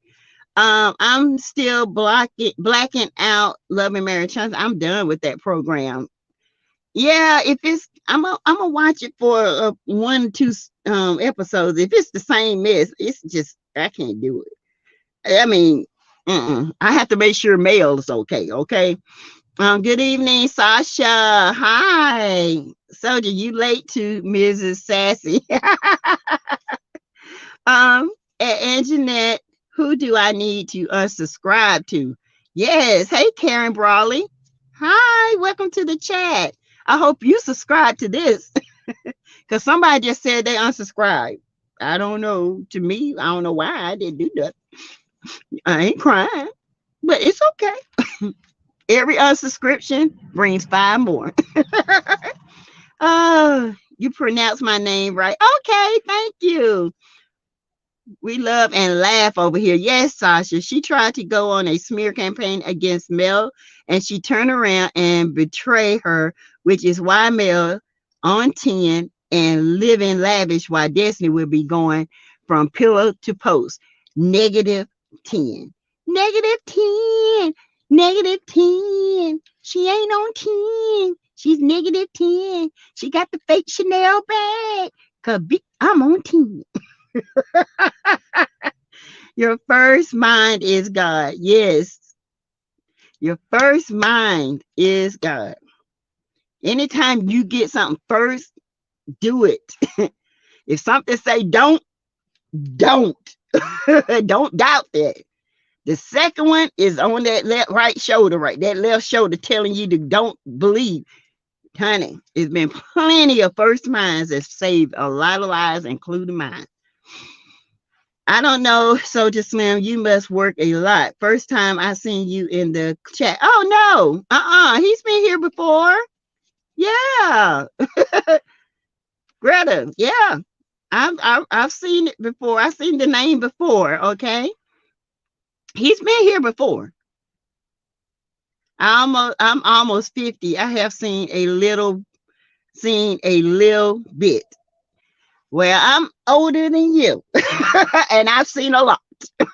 I'm still blacking out Love and Marriage. I'm done with that program. Yeah, if it's I'm gonna watch it for 1-2 episodes. If it's the same mess, it's just I can't do it. I mean, I have to make sure mail is okay. Okay. Good evening, Sasha. Hi, Soldier. You late to Mrs. Sassy. And Jeanette, who do I need to unsubscribe to? Yes. Hey, Karen Brawley. Hi, welcome to the chat. I hope you subscribe to this because somebody just said they unsubscribed. I don't know. To me, I don't know why I didn't do that. I ain't crying, but it's okay. Every unsubscription brings 5 more. Oh, you pronounce my name right. Okay, thank you. We love and laugh over here. Yes, Sasha. She tried to go on a smear campaign against Mel, and she turned around and betrayed her, which is why Mel on 10 and living lavish, while Destiny will be going from pillow to post. -10. -10. -10. She ain't on 10. She's -10. She got the fake Chanel bag. Cause I'm on 10. Your first mind is God. Yes. Your first mind is God. Anytime you get something first, do it. If something say don't. Don't doubt that. The second one is on that right shoulder, right? That left shoulder telling you to don't believe. Honey, it's been plenty of first minds that saved a lot of lives, including mine. I don't know, Soldier Slim, you must work a lot. First time I seen you in the chat. Oh, no. He's been here before. Yeah. Greta, yeah. I've seen it before. I've seen the name before, okay? He's been here before. I'm almost 50. I have seen a little bit. Well, I'm older than you, and I've seen a lot.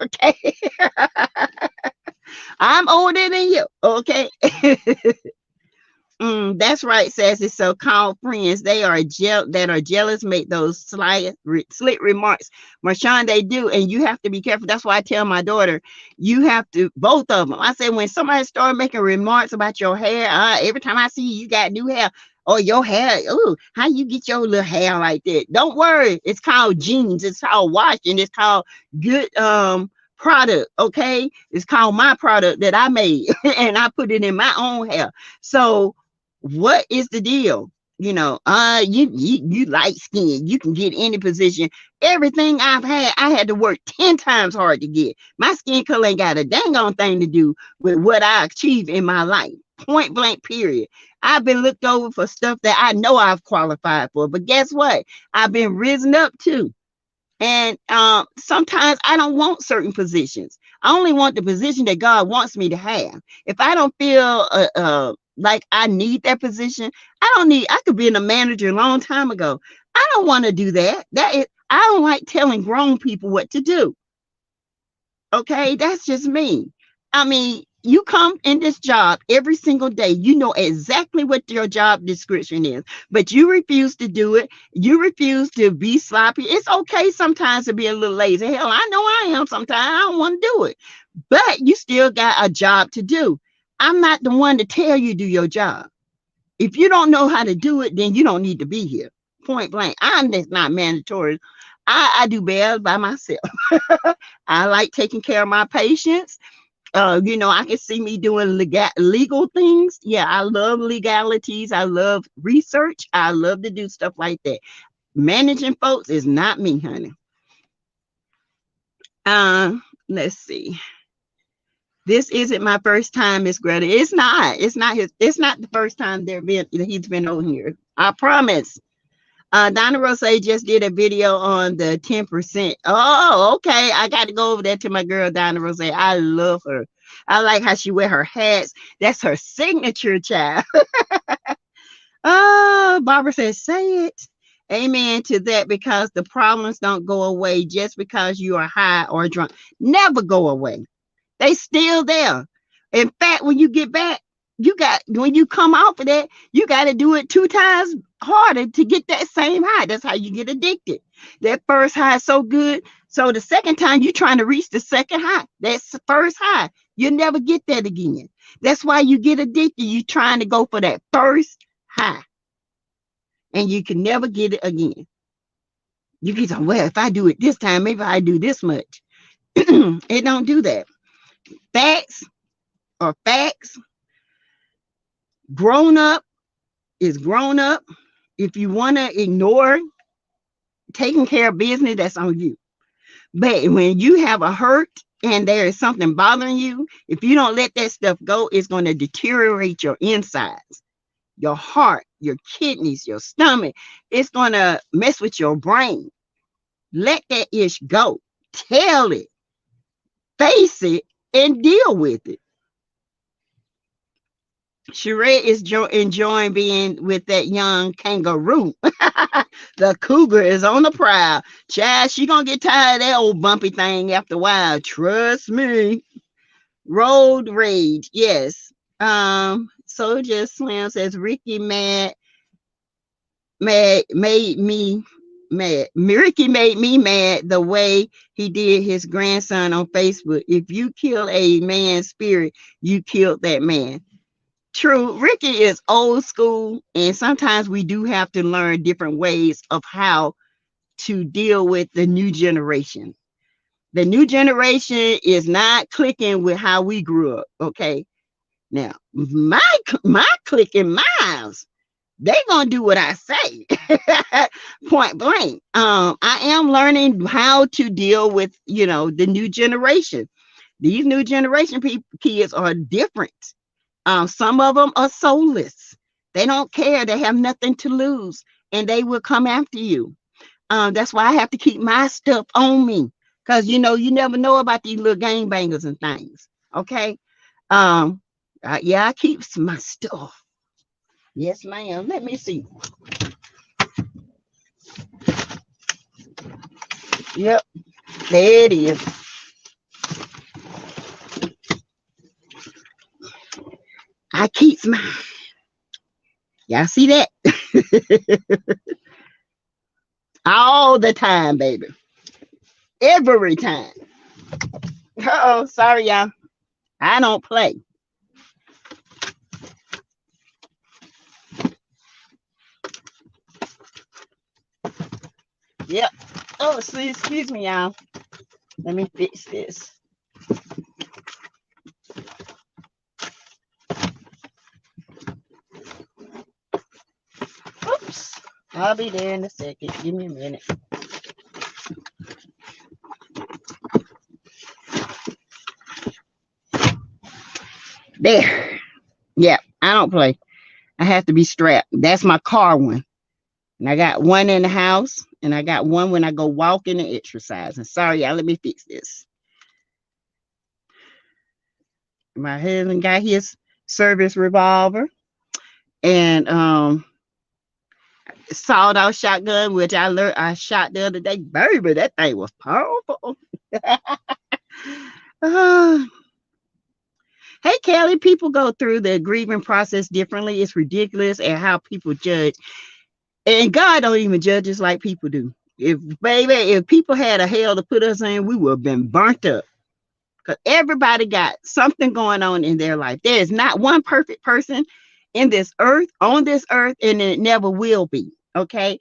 Okay, I'm older than you. Okay, that's right, Sassy. So called friends, they are jealous, make those slick remarks. Marshawn, they do, and you have to be careful. That's why I tell my daughter, you have to, both of them. I say when somebody start making remarks about your hair, every time I see you got new hair. Oh, your hair. Oh, how you get your little hair like that? Don't worry. It's called genes. It's called washing. It's called good product. Okay. It's called my product that I made and I put it in my own hair. So what is the deal? You know, you light skin. You can get any position. Everything I've had, I had to work 10 times hard to get. My skin color ain't got a dang on thing to do with what I achieved in my life. Point blank, period. I've been looked over for stuff that I know I've qualified for. But guess what? I've been risen up too. And sometimes I don't want certain positions. I only want the position that God wants me to have. If I don't feel like I need that position, I could be in a manager a long time ago. I don't want to do that. I don't like telling grown people what to do. Okay, that's just me. I mean, you come in this job every single day, you know exactly what your job description is, but you refuse to do it. You refuse to be sloppy. It's okay sometimes to be a little lazy. Hell, I know I am sometimes. I don't want to do it, but you still got a job to do. I'm not the one to tell you do your job. If you don't know how to do it, then you don't need to be here. Point blank. That's not mandatory. I do better by myself. I like taking care of my patients. I can see me doing legal things. Yeah, I love legalities. I love research. I love to do stuff like that. Managing folks is not me, honey. Let's see. This isn't my first time, Miss Greta. It's not. It's not the first time he's been on here. I promise. Donna Rose just did a video on the 10%. Oh, okay. I got to go over there to my girl, Donna Rose. I love her. I like how she wear her hats. That's her signature, child. Oh, Barbara says, say it. Amen to that, because the problems don't go away just because you are high or drunk. Never go away. They still there. In fact, when you get back, when you come off of that, you got to do it 2 times harder to get that same high. That's how you get addicted. That first high is so good. So the second time you're trying to reach the second high, that's the first high. You'll never get that again. That's why you get addicted. You're trying to go for that first high. And you can never get it again. You can say, well, if I do it this time, maybe I do this much. It don't do that. Facts are facts. Grown up is grown up. If you want to ignore taking care of business, that's on you. But when you have a hurt and there is something bothering you, if you don't let that stuff go, it's going to deteriorate your insides, your heart, your kidneys, your stomach. It's going to mess with your brain. Let that ish go. Tell it. Face it and deal with it. Sheree is enjoying being with that young kangaroo. The cougar is on the prowl. Child, she gonna get tired of that old bumpy thing after a while. Trust me. Road rage, yes. Soldier Slim says Ricky made me mad. Ricky made me mad the way he did his grandson on Facebook. If you kill a man's spirit, you killed that man. True. Ricky is old school, and sometimes we do have to learn different ways of how to deal with the new generation. The new generation is not clicking with how we grew up. Okay. Now, my clique and miles, they gonna do what I say. Point blank. I am learning how to deal with, the new generation. These new generation kids are different. Some of them are soulless. They don't care. They have nothing to lose, and they will come after you. That's why I have to keep my stuff on me, because you never know about these little gangbangers and things. Okay. Yeah, I keep my stuff. Yes, ma'am. Let me see. Yep, there it is. I keep mine. Y'all see that? All the time, baby. Every time. Uh-oh, sorry, y'all. I don't play. Yep. Oh, excuse me, y'all. Let me fix this. Oops. I'll be there in a second. Give me a minute. There. Yeah, I don't play. I have to be strapped. That's my car one. And I got one in the house, and I got one when I go walking and exercising. Sorry, y'all, let me fix this. My husband got his service revolver and sawed-off shotgun, which I learned I shot the other day. Baby, that thing was powerful. Hey, Kelly, people go through the grieving process differently. It's ridiculous at how people judge. And God don't even judge us like people do. If people had a hell to put us in, we would have been burnt up. Because everybody got something going on in their life. There is not one perfect person in this earth, on this earth, and it never will be. Okay.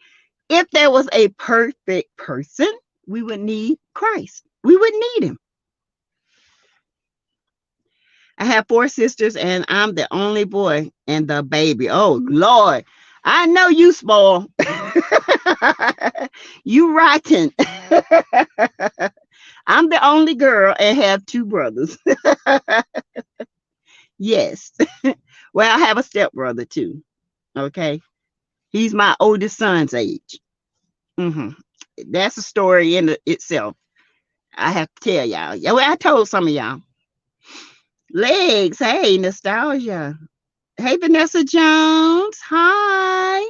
If there was a perfect person, we would need Christ. We would need him. I have 4 sisters, and I'm the only boy and the baby. Oh, Lord. I know you spoiled. You rotten. I'm the only girl and have 2 brothers. Yes. Well, I have a stepbrother too. Okay. He's my oldest son's age. That's a story in itself. I have to tell y'all. Yeah, well, I told some of y'all. Legs. Hey, nostalgia. Hey, Vanessa Jones. Hi.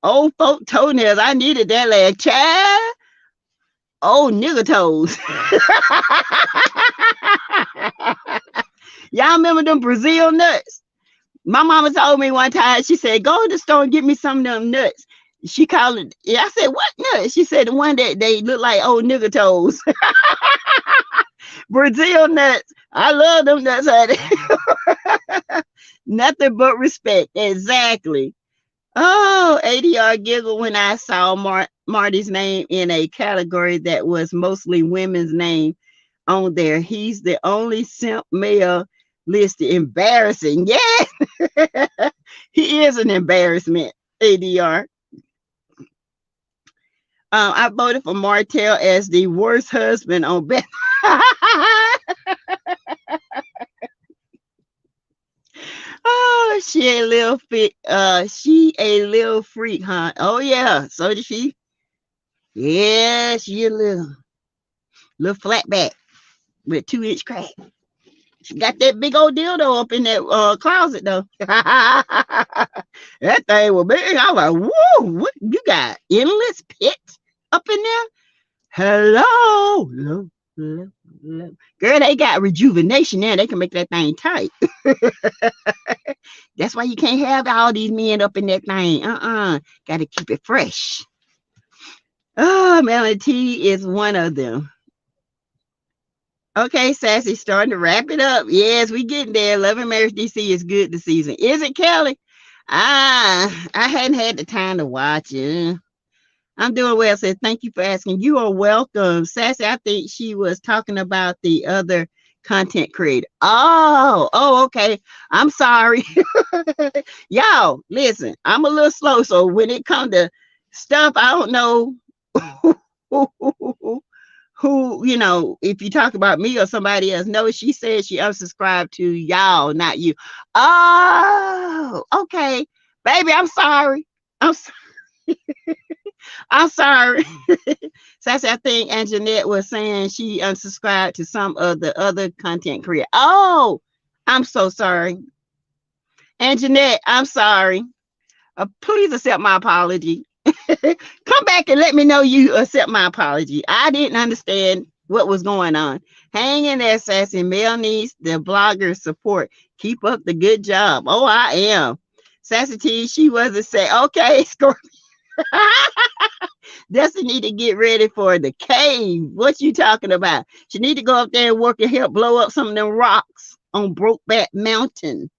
Old folk toenails. I needed that leg. Child. Oh, nigger toes. Y'all remember them Brazil nuts? My mama told me one time, she said, go to the store and get me some of them nuts. She called it, yeah, I said, what nuts? She said, the one that they look like old nigger toes. Brazil nuts. I love them nuts, honey. Nothing but respect. Exactly. Oh, ADR giggled when I saw Marty's name in a category that was mostly women's name on there. He's the only simp male listed. Embarrassing. Yeah. He is an embarrassment, ADR. I voted for Martel as the worst husband on Beth. Oh, she a little freak, huh? Oh yeah, so did she. Yeah, she a little flat back with 2-inch crack. She got that big old dildo up in that closet though. That thing was big. I was like, whoa, what you got? Endless pit up in there? Hello. Girl, they got rejuvenation there. They can make that thing tight. That's why you can't have all these men up in that thing. Gotta keep it fresh. Oh, Melanie T is one of them. Okay, Sassy, starting to wrap it up. Yes, we getting there. Love and Marriage DC is good this season. Is it, Kelly? I hadn't had the time to watch it. I'm doing well. Said thank you for asking. You are welcome. Sassy, I think she was talking about the other content creator. Oh, okay. I'm sorry. Y'all, listen, I'm a little slow. So when it comes to stuff, I don't know who, if you talk about me or somebody else. No, she said she unsubscribed to y'all, not you. Oh, okay. Baby, I'm sorry. I'm sorry. Sassy, I think Anjanette was saying she unsubscribed to some of the other content creator. Oh, I'm so sorry. Anjanette, I'm sorry. Please accept my apology. Come back and let me know you accept my apology. I didn't understand what was going on. Hang in there, Sassy. Mel needs the blogger support. Keep up the good job. Oh, I am. Sassy T, she wasn't saying, okay, Scorpio. Destiny need to get ready for the cave. What you talking about? She need to go up there and work and help blow up some of them rocks on Brokeback Mountain.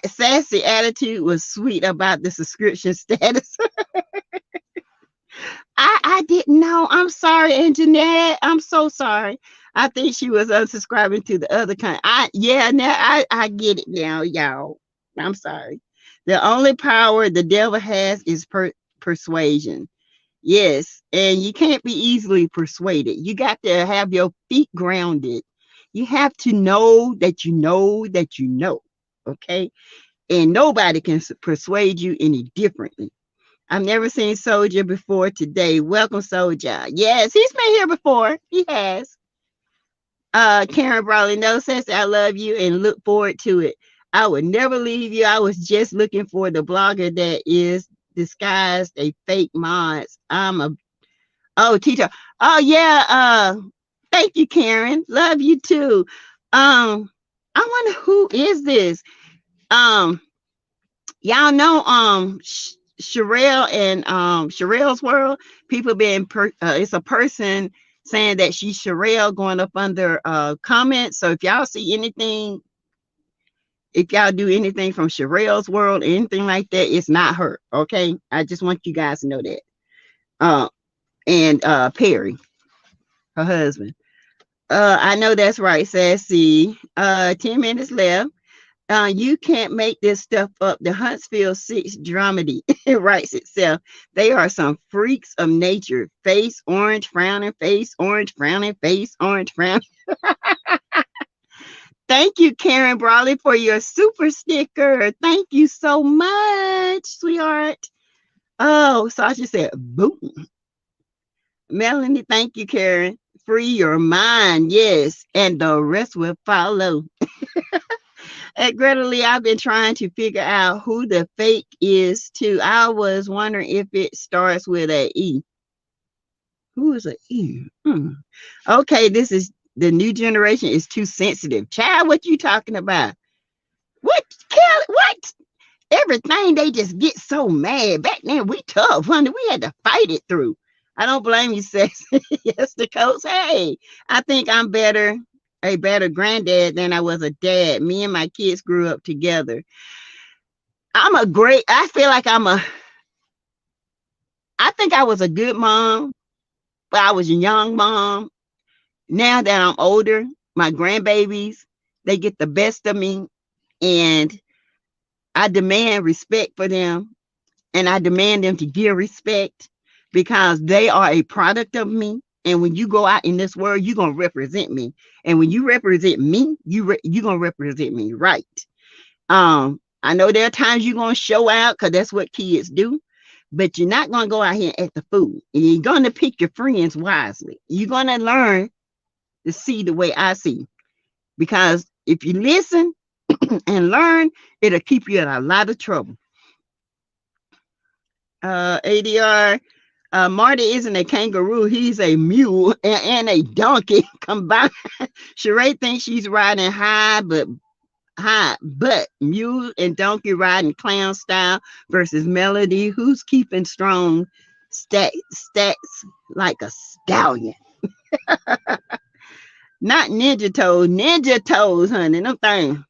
Sassy attitude was sweet about the subscription status. I didn't know. I'm sorry, Anjanette. I'm so sorry. I think she was unsubscribing to the other kind. I get it now, y'all. I'm sorry. The only power the devil has is persuasion. Yes, and you can't be easily persuaded. You got to have your feet grounded. You have to know that you know that you know. Okay. and nobody can persuade you any differently. I've never seen Soldier before today. Welcome, Soldier. Yes, he's been here before. He has. Karen Brawley, no sense. I love you and look forward to it. I would never leave you. I was just looking for the blogger that is disguised a fake mods. Tito. Oh yeah. Thank you, Karen. Love you too. I wonder who is this. Y'all know Sherelle and Sherelle's World. People being it's a person saying that she's Sherelle going up under comments. So if y'all see anything, if y'all do anything from Sherelle's World, anything like that, it's not her. Okay, I just want you guys to know that. And Perry, her husband. I know that's right, Sassy. 10 minutes left. You can't make this stuff up. The Huntsville 6 dramedy, it writes itself. They are some freaks of nature. Face orange, frowning, face orange, frowning, face orange, frowning. Thank you, Karen Brawley, for your super sticker. Thank you so much, sweetheart. Oh, Sasha said, boom. Melanie, thank you, Karen. Free your mind, yes, and the rest will follow. At Greta Lee, I've been trying to figure out who the fake is too. I was wondering if it starts with a E. Who is an E? Okay, this is the new generation is too sensitive. Child, what you talking about? What, Kelly? What? Everything they just get so mad. Back then we tough, honey. We had to fight it through. I don't blame you, Sex. Yes, the coach. Hey, I think I'm a better granddad than I was a dad. Me and my kids grew up together. I feel like I think I was a good mom, but I was a young mom. Now that I'm older, my grandbabies, they get the best of me, and I demand respect for them, and I demand them to give respect because they are a product of me. And when you go out in this world, you're going to represent me. And when you represent me, you're going to represent me right. I know there are times you're going to show out because that's what kids do. But you're not going to go out here and act the fool. And you're going to pick your friends wisely. You're going to learn to see the way I see. Because if you listen and learn, it'll keep you in a lot of trouble. ADR, Marty isn't a kangaroo. He's a mule and a donkey combined. Sheree thinks she's riding high, but mule and donkey riding clown style versus Melody, who's keeping strong stats like a stallion. Not ninja toes, honey. No thing.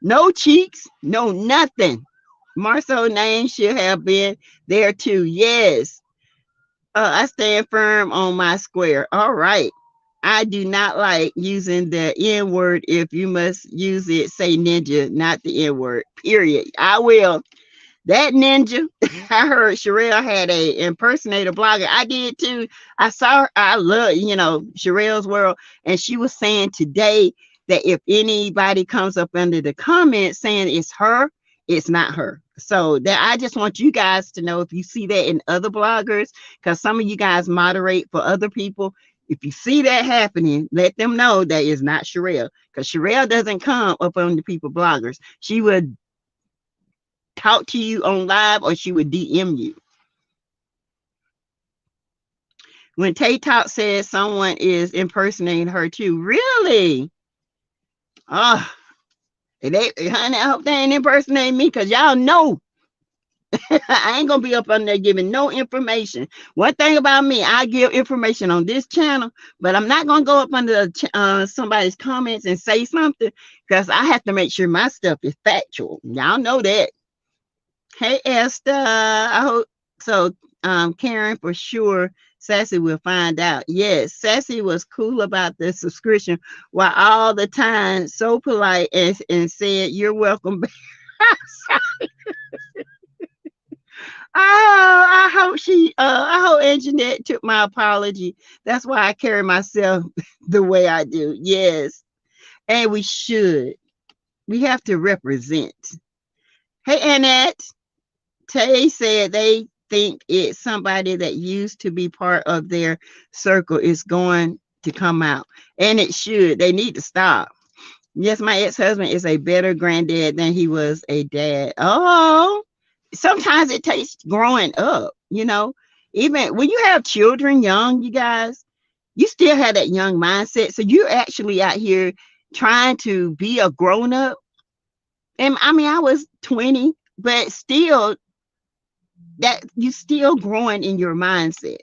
No cheeks, no nothing. Marceau name should have been there too. Yes. I stand firm on my square. All right. I do not like using the N word. If you must use it, say ninja, not the N word. Period. I will. That ninja, I heard Sherelle had a impersonator blogger. I did too. I saw her. I love, Sherelle's World. And she was saying today that if anybody comes up under the comments saying it's her, it's not her. So that I just want you guys to know if you see that in other bloggers, because some of you guys moderate for other people. If you see that happening, let them know that it's not Sherelle, because Sherelle doesn't come up on the people bloggers. She would talk to you on live or she would DM you. When Tay Talk says someone is impersonating her too, really? Oh, honey, I hope they ain't impersonating me, because y'all know I ain't gonna be up on there giving no information. One thing about me, I give information on this channel, but I'm not gonna go up under somebody's comments and say something, because I have to make sure my stuff is factual. Y'all know that. Hey Esther, I hope so. Karen, for sure, Sassy will find out. Yes, Sassy was cool about the subscription, while all the time so polite and said, "You're welcome." I hope Anjanette took my apology. That's why I carry myself the way I do. Yes. And we should. We have to represent. Hey, Annette. Tay said they think it's somebody that used to be part of their circle is going to come out. And it should. They need to stop. Yes, my ex-husband is a better granddad than he was a dad. Oh, sometimes it takes growing up, you know. Even when you have children young, you guys, you still have that young mindset. So you're actually out here trying to be a grown up. And I mean, I was 20, but still that you still growing in your mindset.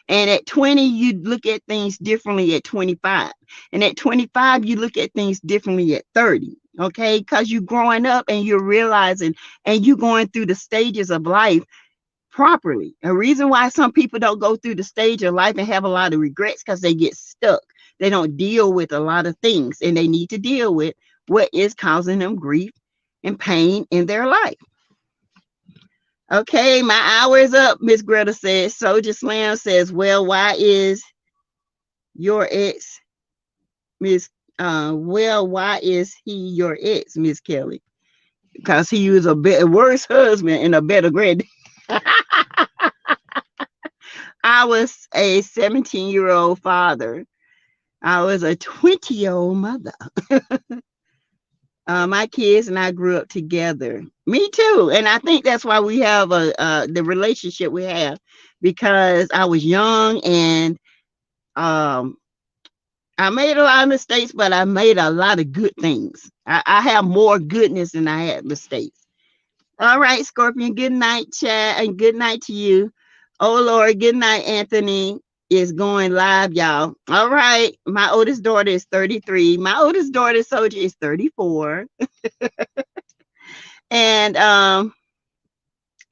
And at 20, you look at things differently at 25. And at 25, you look at things differently at 30. Okay. Because you're growing up and you're realizing and you're going through the stages of life properly. A reason why some people don't go through the stage of life and have a lot of regrets because they get stuck. They don't deal with a lot of things and they need to deal with what is causing them grief and pain in their life. Okay, my hour is up, Miss Greta says. Soldier Slam says, well, why is your ex, why is he your ex, Miss Kelly? Because he was a worse husband and a better granddad. I was a 17-year-old father. I was a 20-year-old mother. My kids and I grew up together. Me too. And I think that's why we have the relationship we have, because I was young and I made a lot of mistakes, but I made a lot of good things. I have more goodness than I had mistakes. All right, Scorpion, good night, chat, and good night to you. Oh, Lord, good night, Anthony. Is going live, y'all. All right, my oldest daughter is 33. My oldest daughter, Soldier, is 34. And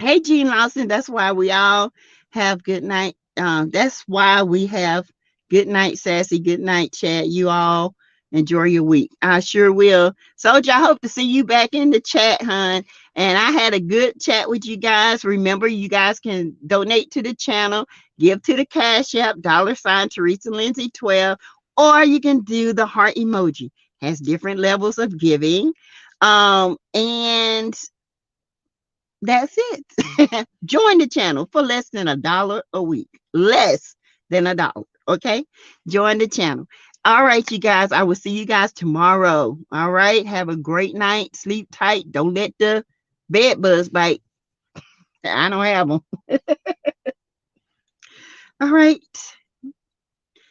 hey, Gene Lawson, that's why we all have good night. That's why we have good night, Sassy, good night, chat. You all enjoy your week. I sure will. Soldier, I hope to see you back in the chat, hon. And I had a good chat with you guys. Remember, you guys can donate to the channel, give to the Cash App, $ Teresa Lindsay 12, or you can do the heart emoji. Has different levels of giving. And that's it. Join the channel for less than $1 a week. Less than $1. Okay. Join the channel. All right, you guys. I will see you guys tomorrow. All right. Have a great night. Sleep tight. Don't let the bed bugs bite. I don't have them. All right.